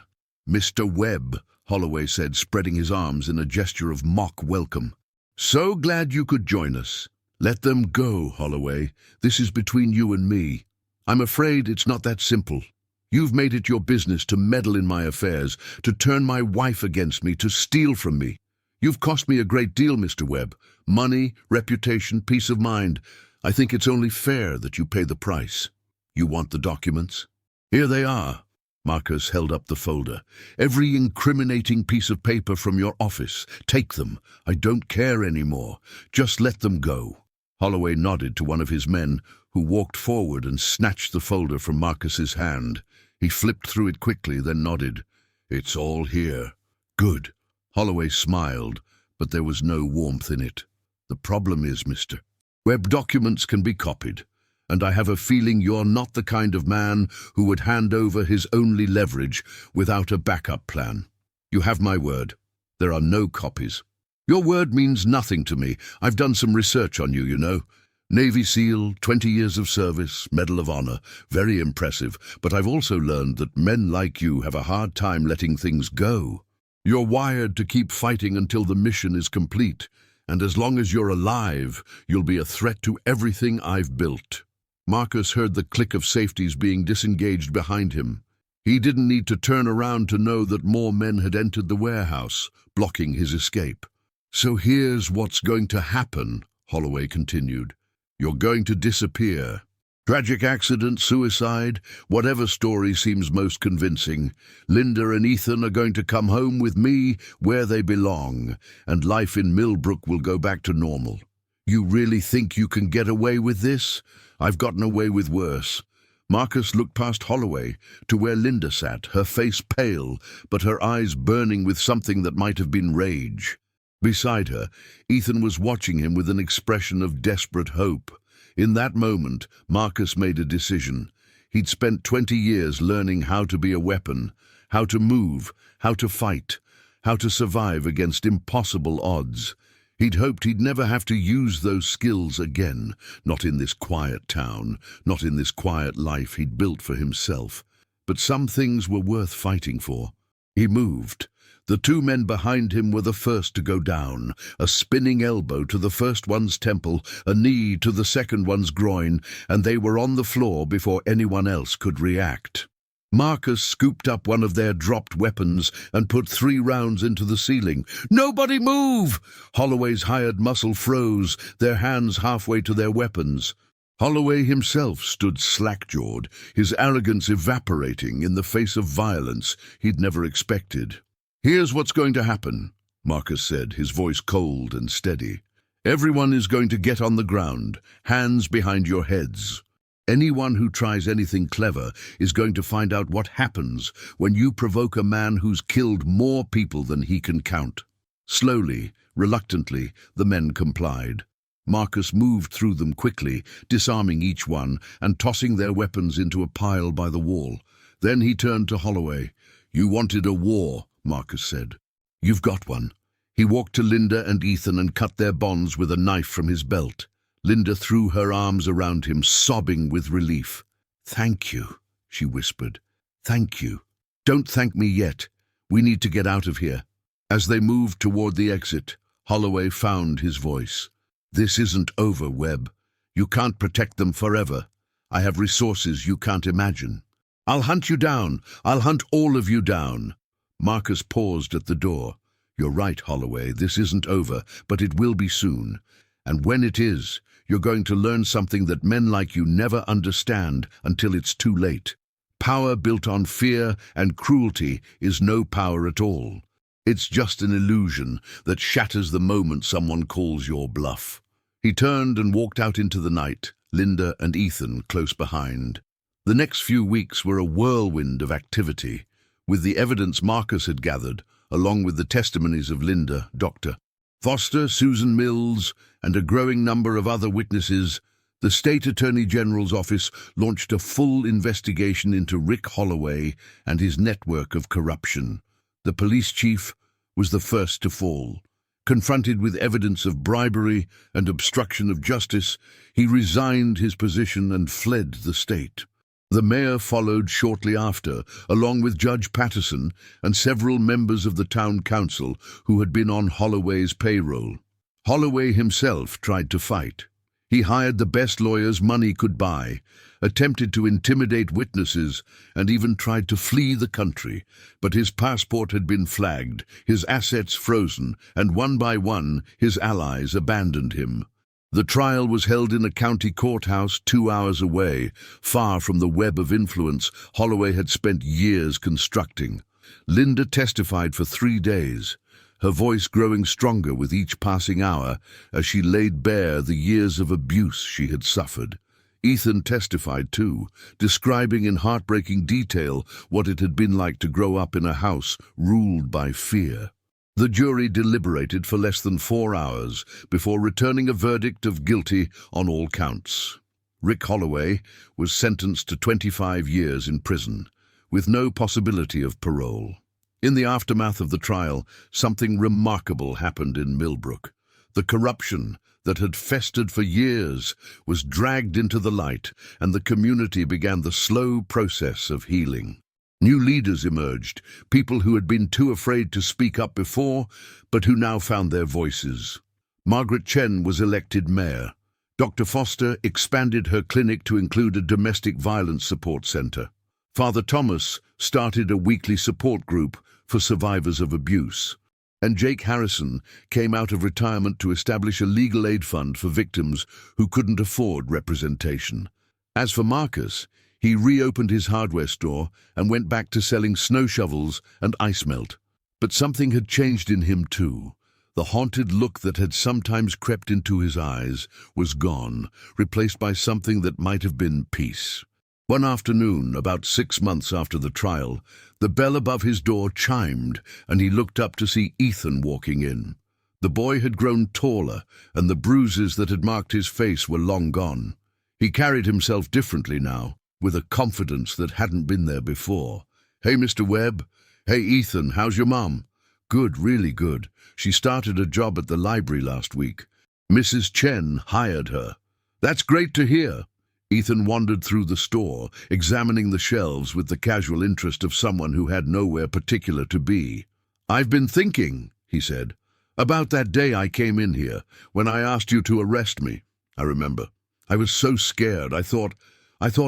"Mr. Webb," Holloway said, spreading his arms in a gesture of mock welcome. "So glad you could join us." "Let them go, Holloway. This is between you and me. I'm afraid it's not that simple. You've made it your business to meddle in my affairs, to turn my wife against me, to steal from me. You've cost me a great deal, Mr. Webb. Money, reputation, peace of mind. I think it's only fair that you pay the price. You want the documents? Here they are." Marcus held up the folder. "Every incriminating piece of paper from your office. Take them. I don't care anymore. Just let them go." Holloway nodded to one of his men, who walked forward and snatched the folder from Marcus's hand. He flipped through it quickly, then nodded. "It's all here." "Good." Holloway smiled, but there was no warmth in it. "The problem is, Mr. Webb, documents can be copied, and I have a feeling you're not the kind of man who would hand over his only leverage without a backup plan. You have my word. There are no copies. Your word means nothing to me. I've done some research on you, you know. Navy SEAL, 20 years of service, Medal of Honor. Very impressive, but I've also learned that men like you have a hard time letting things go. You're wired to keep fighting until the mission is complete, and as long as you're alive, you'll be a threat to everything I've built." Marcus heard the click of safeties being disengaged behind him. He didn't need to turn around to know that more men had entered the warehouse, blocking his escape. "So here's what's going to happen," Holloway continued. "You're going to disappear. Tragic accident, suicide, whatever story seems most convincing. Linda and Ethan are going to come home with me where they belong, and life in Millbrook will go back to normal. You really think you can get away with this? I've gotten away with worse." Marcus looked past Holloway to where Linda sat, her face pale, but her eyes burning with something that might have been rage. Beside her, Ethan was watching him with an expression of desperate hope. In that moment, Marcus made a decision. He'd spent 20 years learning how to be a weapon, how to move, how to fight, how to survive against impossible odds. He'd hoped he'd never have to use those skills again, not in this quiet town, not in this quiet life he'd built for himself. But some things were worth fighting for. He moved. The 2 men behind him were the first to go down, a spinning elbow to the first one's temple, a knee to the second one's groin, and they were on the floor before anyone else could react. Marcus scooped up one of their dropped weapons and put 3 rounds into the ceiling. "Nobody move!" Holloway's hired muscle froze, their hands halfway to their weapons. Holloway himself stood slack-jawed, his arrogance evaporating in the face of violence he'd never expected. "Here's what's going to happen," Marcus said, his voice cold and steady. "Everyone is going to get on the ground, hands behind your heads. Anyone who tries anything clever is going to find out what happens when you provoke a man who's killed more people than he can count." Slowly, reluctantly, the men complied. Marcus moved through them quickly, disarming each one and tossing their weapons into a pile by the wall. Then he turned to Holloway. "You wanted a war," Marcus said. "You've got one. He walked to Linda and Ethan and cut their bonds with a knife from his belt. Linda threw her arms around him, sobbing with relief. "Thank you," she whispered. "Thank you. Don't thank me yet. We need to get out of here." As they moved toward the exit, Holloway found his voice. "This isn't over, Webb. You can't protect them forever. I have resources you can't imagine. I'll hunt you down. I'll hunt all of you down." Marcus paused at the door. "You're right, Holloway. This isn't over, but it will be soon. And when it is, you're going to learn something that men like you never understand until it's too late. Power built on fear and cruelty is no power at all. It's just an illusion that shatters the moment someone calls your bluff." He turned and walked out into the night, Linda and Ethan close behind. The next few weeks were a whirlwind of activity. With the evidence Marcus had gathered, along with the testimonies of Linda, Dr. Foster, Susan Mills, and a growing number of other witnesses, the State Attorney General's office launched a full investigation into Rick Holloway and his network of corruption. The police chief was the first to fall. Confronted with evidence of bribery and obstruction of justice, he resigned his position and fled the state. The mayor followed shortly after, along with Judge Patterson and several members of the town council who had been on Holloway's payroll. Holloway himself tried to fight. He hired the best lawyers money could buy, attempted to intimidate witnesses, and even tried to flee the country. But his passport had been flagged, his assets frozen, and one by one his allies abandoned him. The trial was held in a county courthouse 2 hours away, far from the web of influence Holloway had spent years constructing. Linda testified for 3 days, her voice growing stronger with each passing hour as she laid bare the years of abuse she had suffered. Ethan testified too, describing in heartbreaking detail what it had been like to grow up in a house ruled by fear. The jury deliberated for less than 4 hours before returning a verdict of guilty on all counts. Rick Holloway was sentenced to 25 years in prison, with no possibility of parole. In the aftermath of the trial, something remarkable happened in Millbrook. The corruption that had festered for years was dragged into the light, and the community began the slow process of healing. New leaders emerged, people who had been too afraid to speak up before, but who now found their voices. Margaret Chen was elected mayor. Dr. Foster expanded her clinic to include a domestic violence support center. Father Thomas started a weekly support group for survivors of abuse. And Jake Harrison came out of retirement to establish a legal aid fund for victims who couldn't afford representation. As for Marcus, he reopened his hardware store and went back to selling snow shovels and ice melt. But something had changed in him too. The haunted look that had sometimes crept into his eyes was gone, replaced by something that might have been peace. One afternoon, about 6 months after the trial, the bell above his door chimed, and he looked up to see Ethan walking in. The boy had grown taller, and the bruises that had marked his face were long gone. He carried himself differently now, with a confidence that hadn't been there before. "Hey, Mr. Webb. Hey, Ethan, how's your mom?" "Good, really good. She started a job at the library last week. Mrs. Chen hired her." "That's great to hear." Ethan wandered through the store, examining the shelves with the casual interest of someone who had nowhere particular to be. "I've been thinking," he said, "about that day I came in here, when I asked you to arrest me. I remember. I was so scared. I thought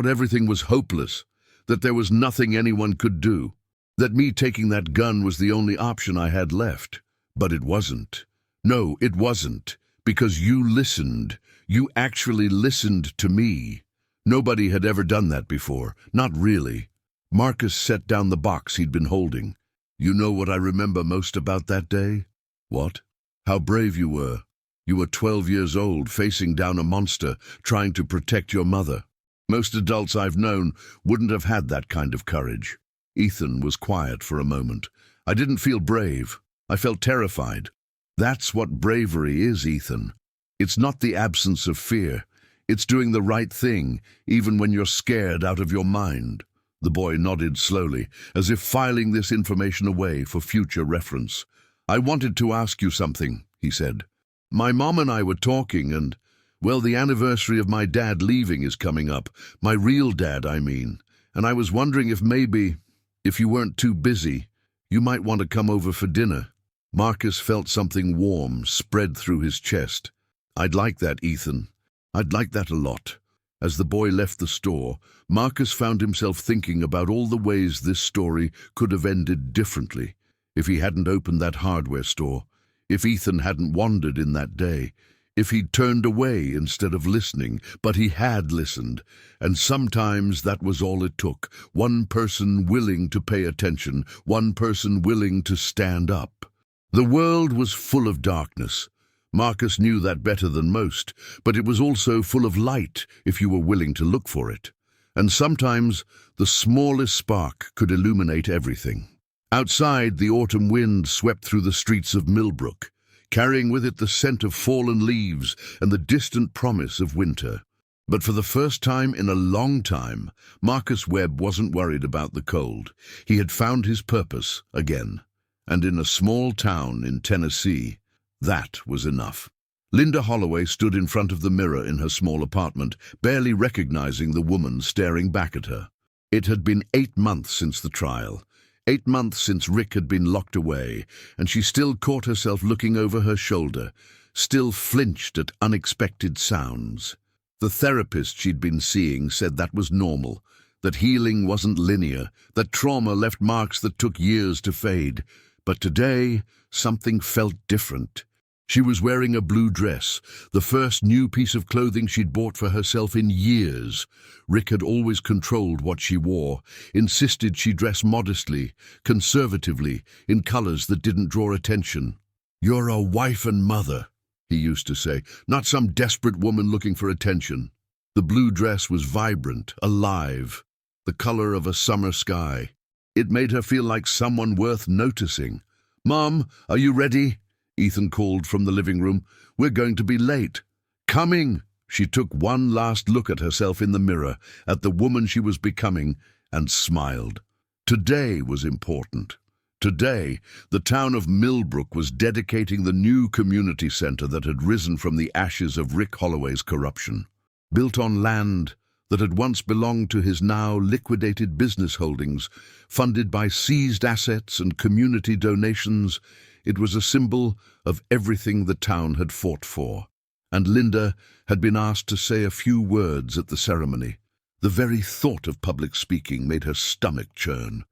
everything was hopeless, that there was nothing anyone could do, that me taking that gun was the only option I had left. But it wasn't. No, it wasn't, because you listened. You actually listened to me. Nobody had ever done that before, not really." Marcus set down the box he'd been holding. "You know what I remember most about that day?" "What?" "How brave you were. You were 12 years old, facing down a monster, trying to protect your mother. Most adults I've known wouldn't have had that kind of courage." Ethan was quiet for a moment. "I didn't feel brave. I felt terrified." "That's what bravery is, Ethan. It's not the absence of fear. It's doing the right thing, even when you're scared out of your mind." The boy nodded slowly, as if filing this information away for future reference. "I wanted to ask you something," he said. "My mom and I were talking and, well, the anniversary of my dad leaving is coming up. My real dad, I mean. And I was wondering if maybe, if you weren't too busy, you might want to come over for dinner." Marcus felt something warm spread through his chest. "I'd like that, Ethan. I'd like that a lot." As the boy left the store, Marcus found himself thinking about all the ways this story could have ended differently if he hadn't opened that hardware store, if Ethan hadn't wandered in that day, if he'd turned away instead of listening. But he had listened, and sometimes that was all it took. One person willing to pay attention, one person willing to stand up. The world was full of darkness. Marcus knew that better than most, but it was also full of light if you were willing to look for it. And sometimes the smallest spark could illuminate everything. Outside, the autumn wind swept through the streets of Millbrook, carrying with it the scent of fallen leaves and the distant promise of winter. But for the first time in a long time, Marcus Webb wasn't worried about the cold. He had found his purpose again, and in a small town in Tennessee, that was enough. Linda Holloway stood in front of the mirror in her small apartment, barely recognizing the woman staring back at her. It had been 8 months since the trial. 8 months since Rick had been locked away, and she still caught herself looking over her shoulder, still flinched at unexpected sounds. The therapist she'd been seeing said that was normal, that healing wasn't linear, that trauma left marks that took years to fade. But today, something felt different. She was wearing a blue dress, the first new piece of clothing she'd bought for herself in years. Rick had always controlled what she wore, insisted she dress modestly, conservatively, in colors that didn't draw attention. "You're a wife and mother," he used to say, "not some desperate woman looking for attention." The blue dress was vibrant, alive, the color of a summer sky. It made her feel like someone worth noticing. "Mom, are you ready?" Ethan called from the living room. "We're going to be late." "Coming!" She took one last look at herself in the mirror, at the woman she was becoming, and smiled. Today was important. Today, the town of Millbrook was dedicating the new community center that had risen from the ashes of Rick Holloway's corruption. Built on land that had once belonged to his now liquidated business holdings, funded by seized assets and community donations, it was a symbol of everything the town had fought for. And Linda had been asked to say a few words at the ceremony. The very thought of public speaking made her stomach churn.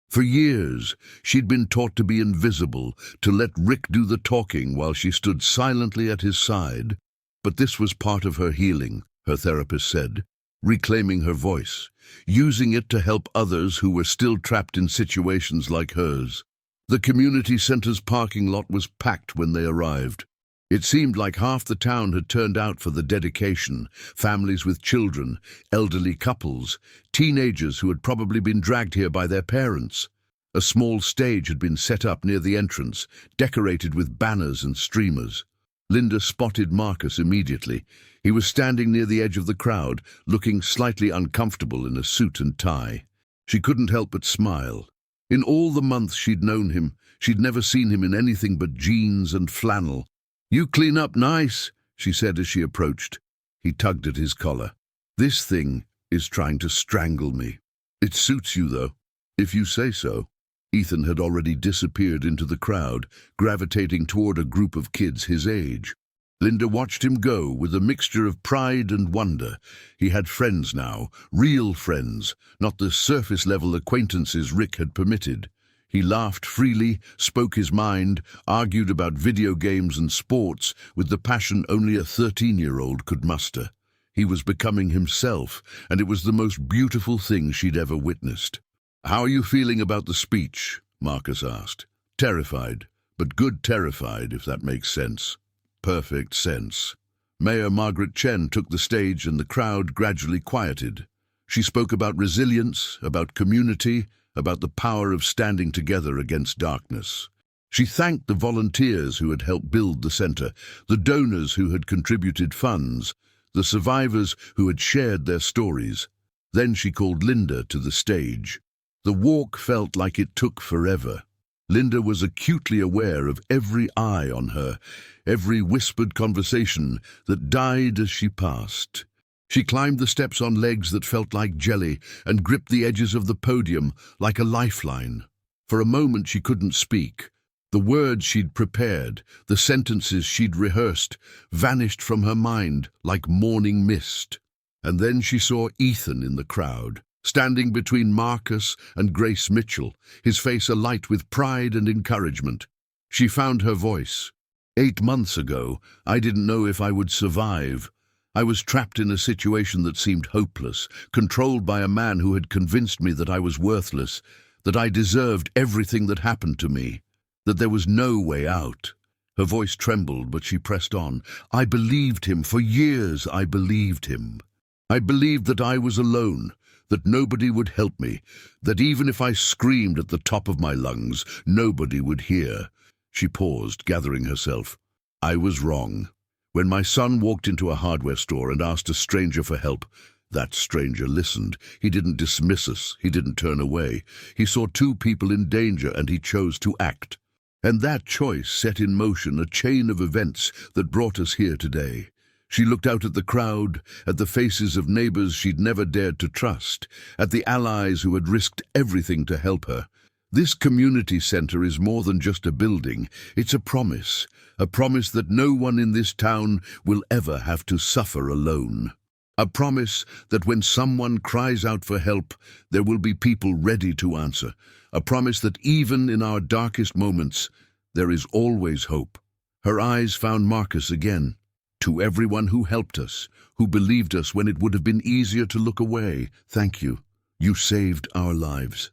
For years, she'd been taught to be invisible, to let Rick do the talking while she stood silently at his side. But this was part of her healing, her therapist said, reclaiming her voice, using it to help others who were still trapped in situations like hers. The community center's parking lot was packed when they arrived. It seemed like half the town had turned out for the dedication, families with children, elderly couples, teenagers who had probably been dragged here by their parents. A small stage had been set up near the entrance, decorated with banners and streamers. Linda spotted Marcus immediately. He was standing near the edge of the crowd, looking slightly uncomfortable in a suit and tie. She couldn't help but smile. In all the months she'd known him, she'd never seen him in anything but jeans and flannel. "You clean up nice," she said as she approached. He tugged at his collar. "This thing is trying to strangle me." "It suits you, though." "If you say so." Ethan had already disappeared into the crowd, gravitating toward a group of kids his age. Linda watched him go with a mixture of pride and wonder. He had friends now, real friends, not the surface-level acquaintances Rick had permitted. He laughed freely, spoke his mind, argued about video games and sports with the passion only a 13-year-old could muster. He was becoming himself, and it was the most beautiful thing she'd ever witnessed. "How are you feeling about the speech?" Marcus asked. "Terrified, but good terrified, if that makes sense." "Perfect sense." Mayor Margaret Chen took the stage and the crowd gradually quieted. She spoke about resilience, about community, about the power of standing together against darkness. She thanked the volunteers who had helped build the center, the donors who had contributed funds, the survivors who had shared their stories. Then she called Linda to the stage. The walk felt like it took forever. Linda was acutely aware of every eye on her, every whispered conversation that died as she passed. She climbed the steps on legs that felt like jelly and gripped the edges of the podium like a lifeline. For a moment she couldn't speak. The words she'd prepared, the sentences she'd rehearsed, vanished from her mind like morning mist. And then she saw Ethan in the crowd, standing between Marcus and Grace Mitchell, his face alight with pride and encouragement. She found her voice. 8 months ago, I didn't know if I would survive. I was trapped in a situation that seemed hopeless, controlled by a man who had convinced me that I was worthless, that I deserved everything that happened to me, that there was no way out. Her voice trembled, but she pressed on. I believed him. For years, I believed him. I believed that I was alone, that nobody would help me, that even if I screamed at the top of my lungs, nobody would hear. She paused, gathering herself. I was wrong. When my son walked into a hardware store and asked a stranger for help, that stranger listened. He didn't dismiss us. He didn't turn away. He saw 2 people in danger and he chose to act. And that choice set in motion a chain of events that brought us here today. She looked out at the crowd, at the faces of neighbors she'd never dared to trust, at the allies who had risked everything to help her. This community center is more than just a building. It's a promise that no one in this town will ever have to suffer alone. A promise that when someone cries out for help, there will be people ready to answer. A promise that even in our darkest moments, there is always hope. Her eyes found Marcus again. To everyone who helped us, who believed us when it would have been easier to look away, thank you. You saved our lives.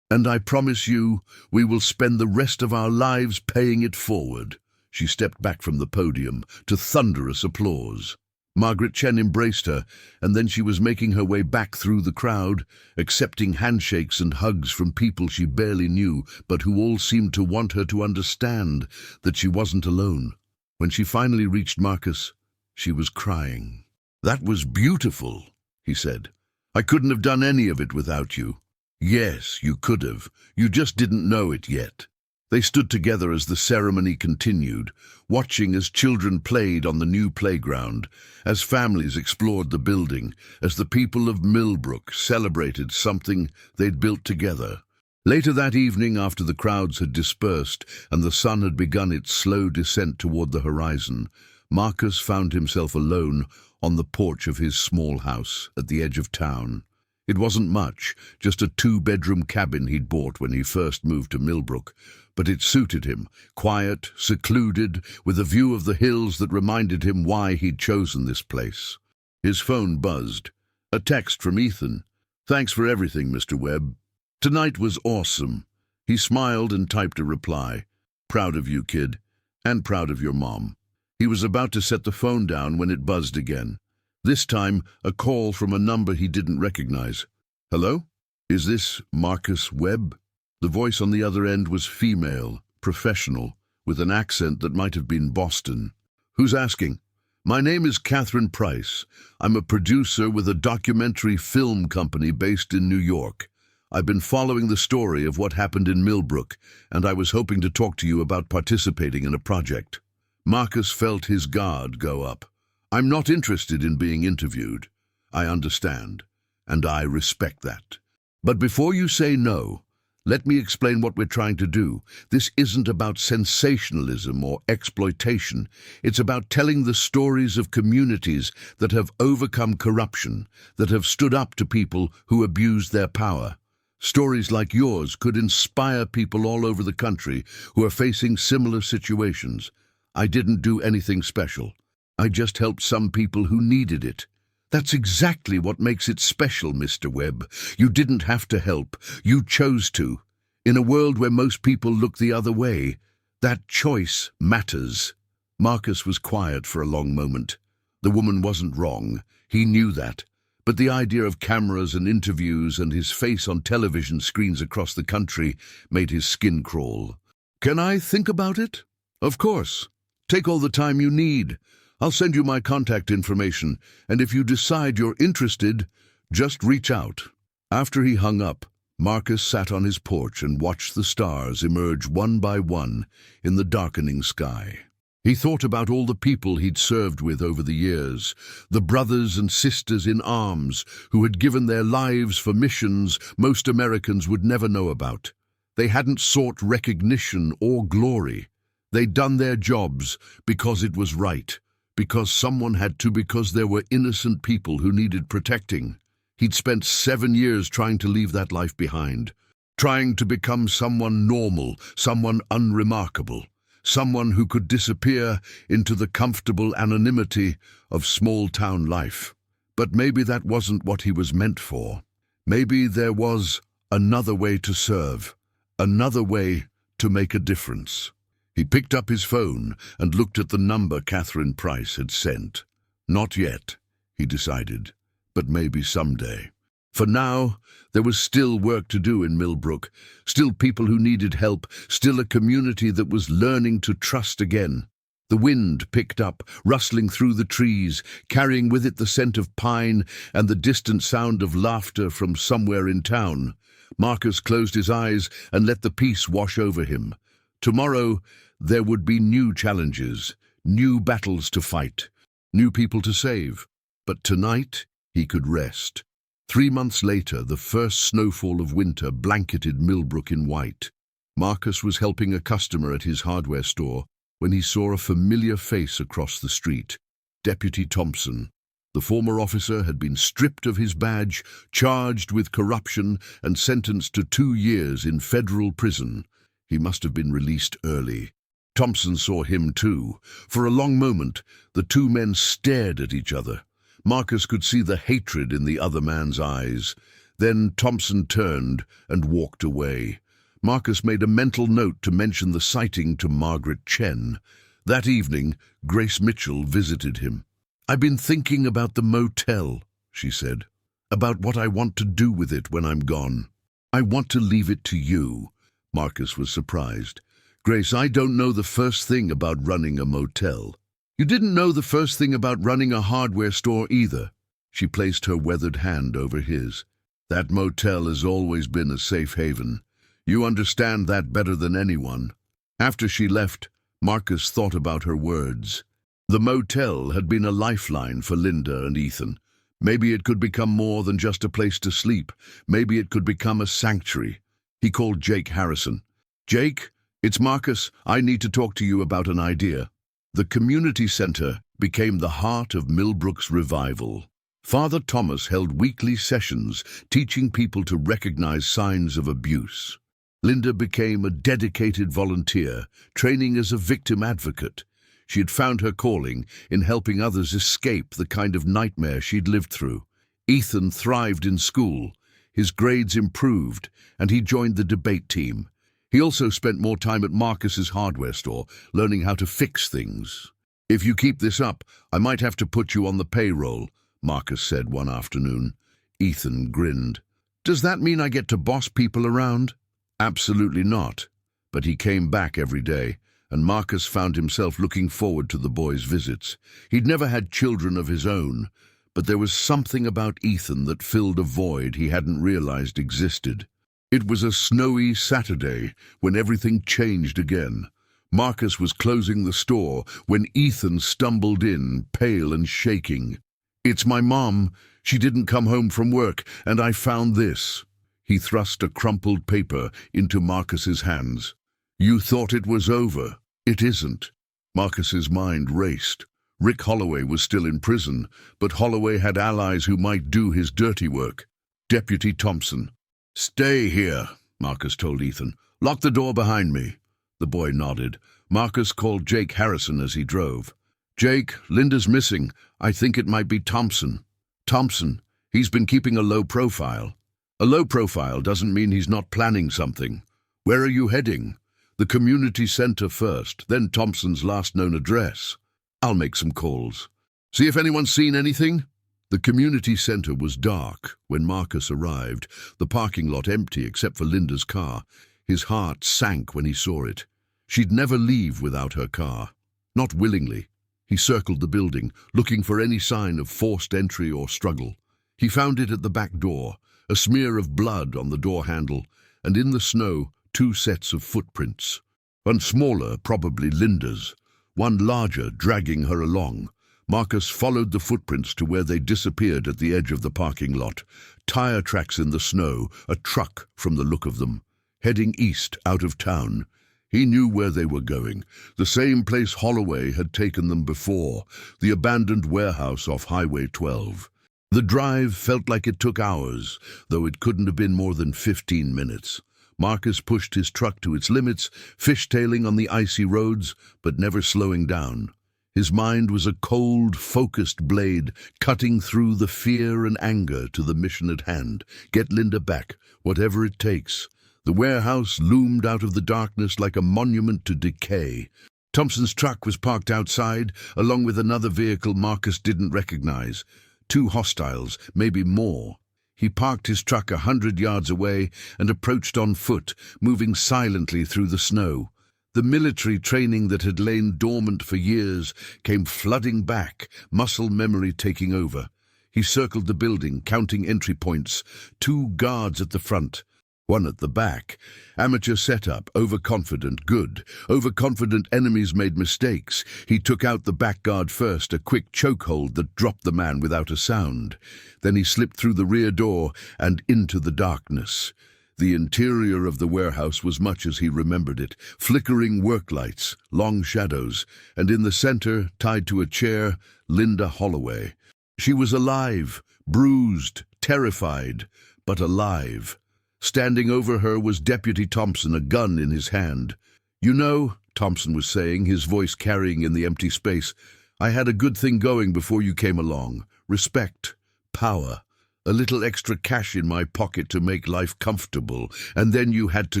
And I promise you, we will spend the rest of our lives paying it forward. She stepped back from the podium to thunderous applause. Margaret Chen embraced her, and then she was making her way back through the crowd, accepting handshakes and hugs from people she barely knew, but who all seemed to want her to understand that she wasn't alone. When she finally reached Marcus, she was crying. That was beautiful, he said. I couldn't have done any of it without you. Yes, you could have. You just didn't know it yet. They stood together as the ceremony continued, watching as children played on the new playground, as families explored the building, as the people of Millbrook celebrated something they'd built together. Later that evening, after the crowds had dispersed and the sun had begun its slow descent toward the horizon, Marcus found himself alone on the porch of his small house at the edge of town. It wasn't much, just a 2-bedroom cabin he'd bought when he first moved to Millbrook, but it suited him, quiet, secluded, with a view of the hills that reminded him why he'd chosen this place. His phone buzzed. A text from Ethan. Thanks for everything, Mr. Webb. Tonight was awesome. He smiled and typed a reply. Proud of you, kid, and proud of your mom. He was about to set the phone down when it buzzed again. This time, a call from a number he didn't recognize. Hello? Is this Marcus Webb? The voice on the other end was female, professional, with an accent that might have been Boston. Who's asking? My name is Catherine Price. I'm a producer with a documentary film company based in New York. I've been following the story of what happened in Millbrook, and I was hoping to talk to you about participating in a project. Marcus felt his guard go up. I'm not interested in being interviewed. I understand, and I respect that. But before you say no, let me explain what we're trying to do. This isn't about sensationalism or exploitation. It's about telling the stories of communities that have overcome corruption, that have stood up to people who abused their power. Stories like yours could inspire people all over the country who are facing similar situations. I didn't do anything special. I just helped some people who needed it. That's exactly what makes it special, Mr. Webb. You didn't have to help. You chose to. In a world where most people look the other way, that choice matters. Marcus was quiet for a long moment. The woman wasn't wrong. He knew that. But the idea of cameras and interviews and his face on television screens across the country made his skin crawl. Can I think about it? Of course. Take all the time you need. I'll send you my contact information, and if you decide you're interested, just reach out. After he hung up, Marcus sat on his porch and watched the stars emerge one by one in the darkening sky. He thought about all the people he'd served with over the years, the brothers and sisters in arms who had given their lives for missions most Americans would never know about. They hadn't sought recognition or glory. They'd done their jobs because it was right, because someone had to, because there were innocent people who needed protecting. He'd spent 7 years trying to leave that life behind, trying to become someone normal, someone unremarkable, someone who could disappear into the comfortable anonymity of small-town life. But maybe that wasn't what he was meant for. Maybe there was another way to serve, another way to make a difference. He picked up his phone and looked at the number Catherine Price had sent. Not yet, he decided, but maybe someday. For now, there was still work to do in Millbrook, still people who needed help, still a community that was learning to trust again. The wind picked up, rustling through the trees, carrying with it the scent of pine and the distant sound of laughter from somewhere in town. Marcus closed his eyes and let the peace wash over him. Tomorrow, there would be new challenges, new battles to fight, new people to save. But tonight, he could rest. 3 months later, the first snowfall of winter blanketed Millbrook in white. Marcus was helping a customer at his hardware store when he saw a familiar face across the street. Deputy Thompson. The former officer had been stripped of his badge, charged with corruption, and sentenced to 2 years in federal prison. He must have been released early. Thompson saw him too. For a long moment, the two men stared at each other. Marcus could see the hatred in the other man's eyes. Then Thompson turned and walked away. Marcus made a mental note to mention the sighting to Margaret Chen. That evening, Grace Mitchell visited him. "I've been thinking about the motel," she said, "about what I want to do with it when I'm gone. I want to leave it to you." Marcus was surprised. "Grace, I don't know the first thing about running a motel." "You didn't know the first thing about running a hardware store either." She placed her weathered hand over his. "That motel has always been a safe haven. You understand that better than anyone." After she left, Marcus thought about her words. The motel had been a lifeline for Linda and Ethan. Maybe it could become more than just a place to sleep. Maybe it could become a sanctuary. He called Jake Harrison. "Jake, it's Marcus. I need to talk to you about an idea." The community center became the heart of Millbrook's revival. Father Thomas held weekly sessions teaching people to recognize signs of abuse. Linda became a dedicated volunteer, training as a victim advocate. She had found her calling in helping others escape the kind of nightmare she'd lived through. Ethan thrived in school. His grades improved, and he joined the debate team. He also spent more time at Marcus's hardware store, learning how to fix things. "If you keep this up, I might have to put you on the payroll," Marcus said one afternoon. Ethan grinned. "Does that mean I get to boss people around?" Absolutely not. But he came back every day, and Marcus found himself looking forward to the boys' visits. He'd never had children of his own, but there was something about Ethan that filled a void he hadn't realized existed. It was a snowy Saturday when everything changed again. Marcus was closing the store when Ethan stumbled in, pale and shaking. "It's my mom. She didn't come home from work, and I found this." He thrust a crumpled paper into Marcus's hands. "You thought it was over. It isn't." Marcus's mind raced. Rick Holloway was still in prison, but Holloway had allies who might do his dirty work. Deputy Thompson. "Stay here," Marcus told Ethan. "Lock the door behind me." The boy nodded. Marcus called Jake Harrison as he drove. "Jake, Linda's missing. I think it might be Thompson." "Thompson? He's been keeping a low profile." "A low profile doesn't mean he's not planning something. Where are you heading?" "The community center first, then Thompson's last known address." "I'll make some calls." "See if anyone's seen anything?" The community center was dark when Marcus arrived, the parking lot empty except for Linda's car. His heart sank when he saw it. She'd never leave without her car. Not willingly. He circled the building, looking for any sign of forced entry or struggle. He found it at the back door, a smear of blood on the door handle, and in the snow, 2 sets of footprints. One smaller, probably Linda's, one larger, dragging her along. Marcus followed the footprints to where they disappeared at the edge of the parking lot. Tire tracks in the snow, a truck from the look of them, heading east out of town. He knew where they were going, the same place Holloway had taken them before, the abandoned warehouse off Highway 12. The drive felt like it took hours, though it couldn't have been more than 15 minutes. Marcus pushed his truck to its limits, fishtailing on the icy roads, but never slowing down. His mind was a cold, focused blade, cutting through the fear and anger to the mission at hand. Get Linda back, whatever it takes. The warehouse loomed out of the darkness like a monument to decay. Thompson's truck was parked outside, along with another vehicle Marcus didn't recognize. 2 hostiles, maybe more. He parked his truck 100 yards away and approached on foot, moving silently through the snow. The military training that had lain dormant for years came flooding back, muscle memory taking over. He circled the building, counting entry points. 2 guards at the front, 1 at the back. Amateur setup, overconfident, good. Overconfident enemies made mistakes. He took out the back guard first, a quick chokehold that dropped the man without a sound. Then he slipped through the rear door and into the darkness. The interior of the warehouse was much as he remembered it, flickering work lights, long shadows, and in the center, tied to a chair, Linda Holloway. She was alive, bruised, terrified, but alive. Standing over her was Deputy Thompson, a gun in his hand. "You know," Thompson was saying, his voice carrying in the empty space, "I had a good thing going before you came along. Respect, power. A little extra cash in my pocket to make life comfortable, and then you had to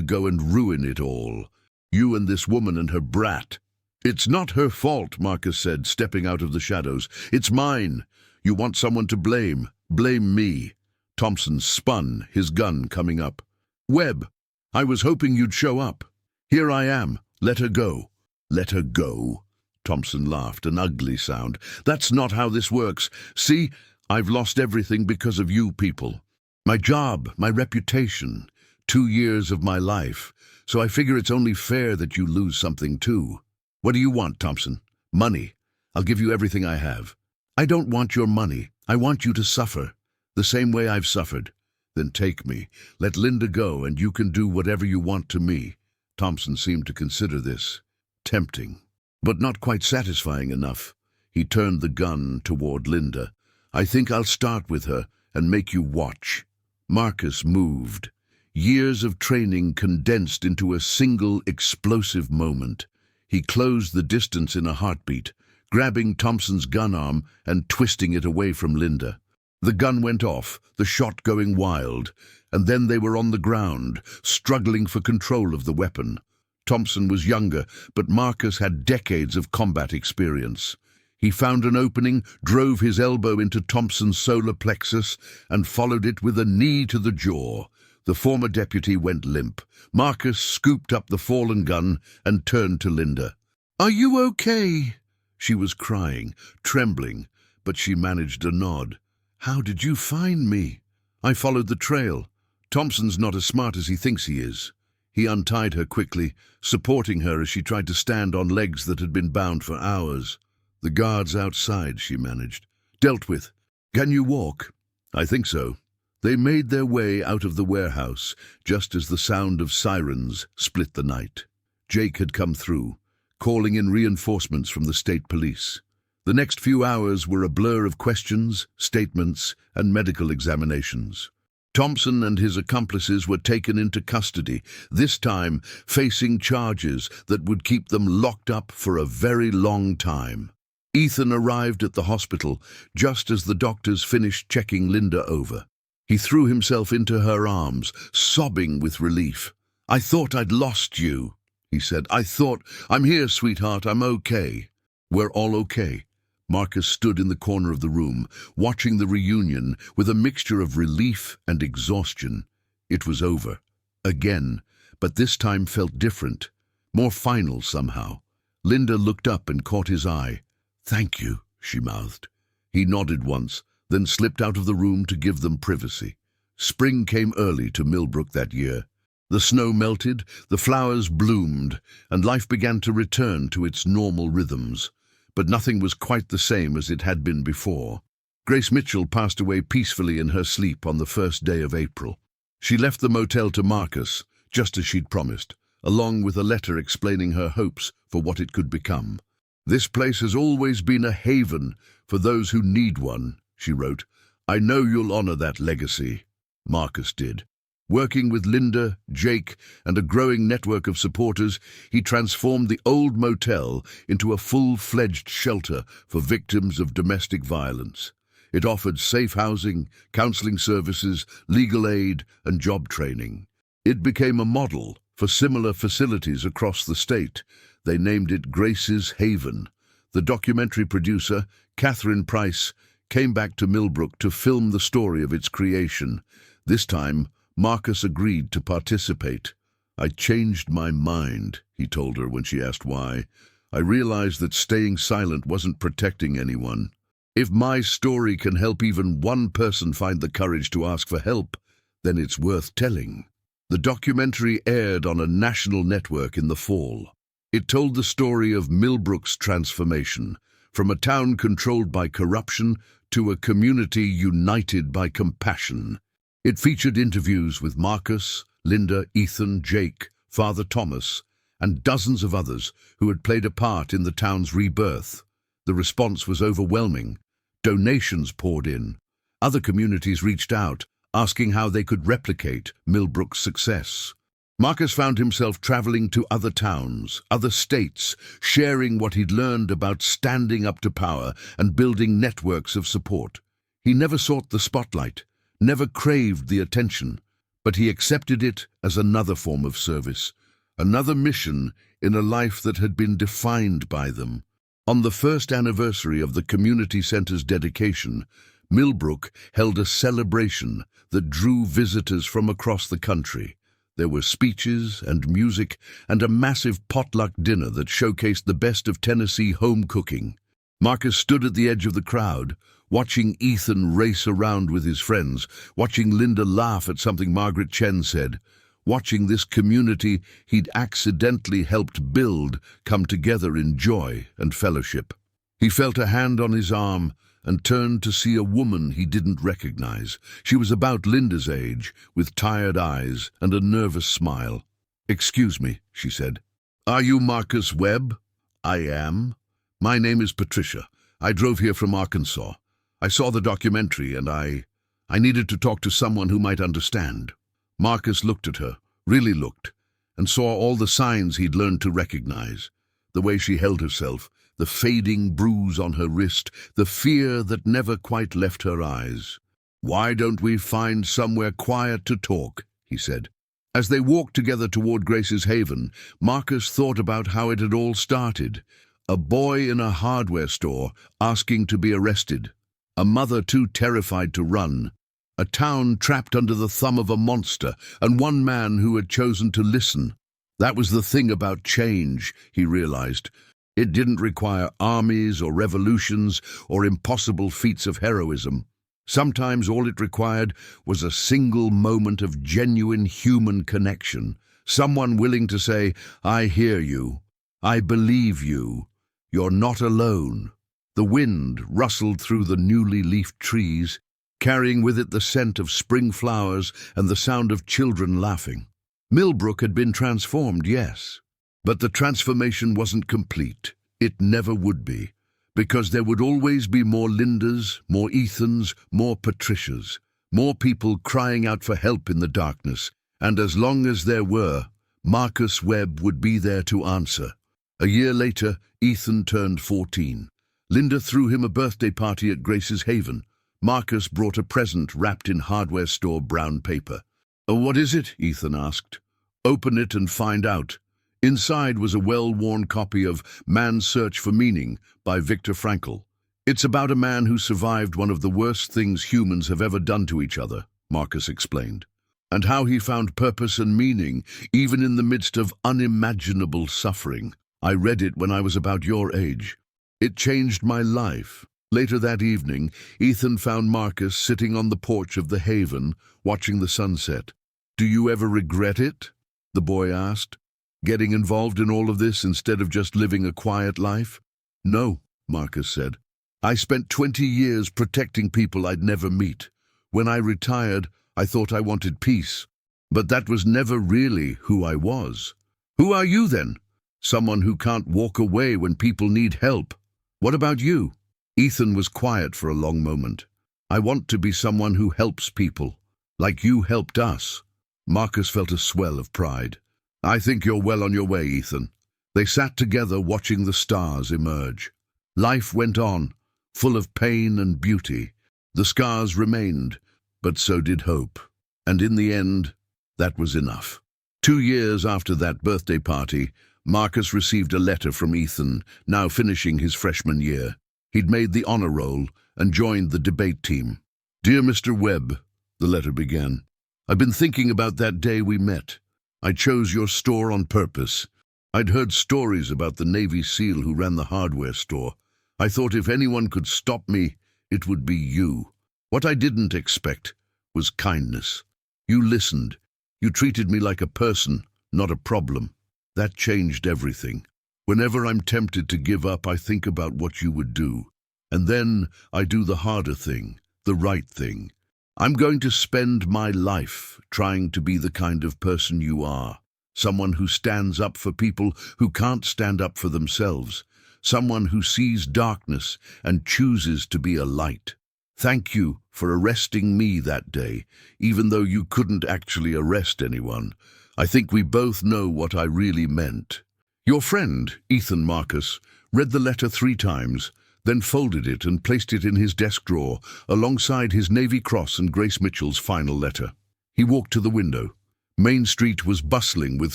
go and ruin it all. You and this woman and her brat." "It's not her fault," Marcus said, stepping out of the shadows. "It's mine. You want someone to blame. Blame me." Thompson spun, his gun coming up. "Webb, I was hoping you'd show up. Here I am. Let her go." "Let her go?" Thompson laughed, an ugly sound. "That's not how this works. See? I've lost everything because of you people. My job, my reputation, 2 years of my life. So I figure it's only fair that you lose something too. What do you want, Thompson? Money. I'll give you everything I have." "I don't want your money. I want you to suffer, the same way I've suffered." "Then take me. Let Linda go, and you can do whatever you want to me." Thompson seemed to consider this tempting, but not quite satisfying enough. He turned the gun toward Linda. "I think I'll start with her and make you watch." Marcus moved. Years of training condensed into a single explosive moment. He closed the distance in a heartbeat, grabbing Thompson's gun arm and twisting it away from Linda. The gun went off, the shot going wild, and then they were on the ground, struggling for control of the weapon. Thompson was younger, but Marcus had decades of combat experience. He found an opening, drove his elbow into Thompson's solar plexus, and followed it with a knee to the jaw. The former deputy went limp. Marcus scooped up the fallen gun and turned to Linda. "Are you okay?" She was crying, trembling, but she managed a nod. "How did you find me?" "I followed the trail. Thompson's not as smart as he thinks he is." He untied her quickly, supporting her as she tried to stand on legs that had been bound for hours. "The guards outside," she managed. "Dealt with. Can you walk?" "I think so." They made their way out of the warehouse, just as the sound of sirens split the night. Jake had come through, calling in reinforcements from the state police. The next few hours were a blur of questions, statements, and medical examinations. Thompson and his accomplices were taken into custody, this time facing charges that would keep them locked up for a very long time. Ethan arrived at the hospital just as the doctors finished checking Linda over. He threw himself into her arms, sobbing with relief. "I thought I'd lost you," he said. "I'm here, sweetheart, I'm okay." "We're all okay." Marcus stood in the corner of the room, watching the reunion with a mixture of relief and exhaustion. It was over. Again, but this time felt different, more final somehow. Linda looked up and caught his eye. "Thank you," she mouthed. He nodded once, then slipped out of the room to give them privacy. Spring came early to Millbrook that year. The snow melted, the flowers bloomed, and life began to return to its normal rhythms. But nothing was quite the same as it had been before. Grace Mitchell passed away peacefully in her sleep on the first day of April. She left the motel to Marcus, just as she'd promised, along with a letter explaining her hopes for what it could become. "This place has always been a haven for those who need one," she wrote. "I know you'll honor that legacy." Marcus did. Working with Linda, Jake, and a growing network of supporters, he transformed the old motel into a full-fledged shelter for victims of domestic violence. It offered safe housing, counseling services, legal aid, and job training. It became a model for similar facilities across the state. They named it Grace's Haven. The documentary producer, Catherine Price, came back to Millbrook to film the story of its creation. This time, Marcus agreed to participate. "I changed my mind," he told her when she asked why. "I realized that staying silent wasn't protecting anyone. If my story can help even one person find the courage to ask for help, then it's worth telling." The documentary aired on a national network in the fall. It told the story of Millbrook's transformation, from a town controlled by corruption to a community united by compassion. It featured interviews with Marcus, Linda, Ethan, Jake, Father Thomas, and dozens of others who had played a part in the town's rebirth. The response was overwhelming. Donations poured in. Other communities reached out, asking how they could replicate Millbrook's success. Marcus found himself traveling to other towns, other states, sharing what he'd learned about standing up to power and building networks of support. He never sought the spotlight, never craved the attention, but he accepted it as another form of service, another mission in a life that had been defined by them. On the first anniversary of the community center's dedication, Millbrook held a celebration that drew visitors from across the country. There were speeches and music and a massive potluck dinner that showcased the best of Tennessee home cooking. Marcus stood at the edge of the crowd, watching Ethan race around with his friends, watching Linda laugh at something Margaret Chen said, watching this community he'd accidentally helped build come together in joy and fellowship. He felt a hand on his arm and turned to see a woman he didn't recognize. She was about Linda's age, with tired eyes and a nervous smile. "Excuse me," she said. "Are you Marcus Webb?" "I am. My name is Patricia. I drove here from Arkansas. I saw the documentary and I needed to talk to someone who might understand." Marcus looked at her, really looked, and saw all the signs he'd learned to recognize. The way she held herself, the fading bruise on her wrist, the fear that never quite left her eyes. "Why don't we find somewhere quiet to talk?" he said. As they walked together toward Grace's Haven, Marcus thought about how it had all started. A boy in a hardware store asking to be arrested. A mother too terrified to run. A town trapped under the thumb of a monster, and one man who had chosen to listen. That was the thing about change, he realized. It didn't require armies or revolutions or impossible feats of heroism. Sometimes all it required was a single moment of genuine human connection. Someone willing to say, "I hear you. I believe you. You're not alone." The wind rustled through the newly leafed trees, carrying with it the scent of spring flowers and the sound of children laughing. Millbrook had been transformed, yes, but the transformation wasn't complete. It never would be, because there would always be more Lindas, more Ethans, more Patricias, more people crying out for help in the darkness, and as long as there were, Marcus Webb would be there to answer. A year later, Ethan turned 14. Linda threw him a birthday party at Grace's Haven. Marcus brought a present wrapped in hardware store brown paper. "What is it?" Ethan asked. "Open it and find out." Inside was a well-worn copy of Man's Search for Meaning by Viktor Frankl. "It's about a man who survived one of the worst things humans have ever done to each other," Marcus explained, "and how he found purpose and meaning even in the midst of unimaginable suffering. I read it when I was about your age. It changed my life." Later that evening, Ethan found Marcus sitting on the porch of the Haven, watching the sunset. "Do you ever regret it?" the boy asked. "Getting involved in all of this instead of just living a quiet life?" "No," Marcus said. "I spent 20 years protecting people I'd never meet. When I retired, I thought I wanted peace. But that was never really who I was." "Who are you then?" "Someone who can't walk away when people need help." "What about you?" Ethan was quiet for a long moment. "I want to be someone who helps people, like you helped us." Marcus felt a swell of pride. "I think you're well on your way, Ethan." They sat together watching the stars emerge. Life went on, full of pain and beauty. The scars remained, but so did hope. And in the end, that was enough. 2 years after that birthday party, Marcus received a letter from Ethan, now finishing his freshman year. He'd made the honor roll and joined the debate team. "Dear Mr. Webb," the letter began, "I've been thinking about that day we met. I chose your store on purpose. I'd heard stories about the Navy SEAL who ran the hardware store. I thought if anyone could stop me, it would be you. What I didn't expect was kindness. You listened. You treated me like a person, not a problem. That changed everything. Whenever I'm tempted to give up, I think about what you would do. And then I do the harder thing, the right thing. I'm going to spend my life trying to be the kind of person you are. Someone who stands up for people who can't stand up for themselves. Someone who sees darkness and chooses to be a light. Thank you for arresting me that day, even though you couldn't actually arrest anyone. I think we both know what I really meant." Your friend, Ethan Marcus, read the letter 3 times, then folded it and placed it in his desk drawer alongside his Navy Cross and Grace Mitchell's final letter. He walked to the window. Main Street was bustling with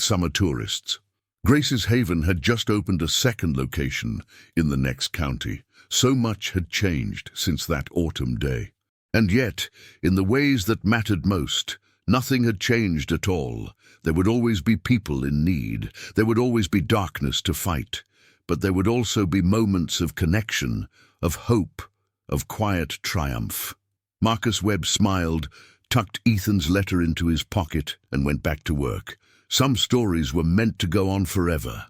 summer tourists. Grace's Haven had just opened a second location in the next county. So much had changed since that autumn day. And yet, in the ways that mattered most, nothing had changed at all. There would always be people in need. There would always be darkness to fight. But there would also be moments of connection, of hope, of quiet triumph. Marcus Webb smiled, tucked Ethan's letter into his pocket, and went back to work. Some stories were meant to go on forever.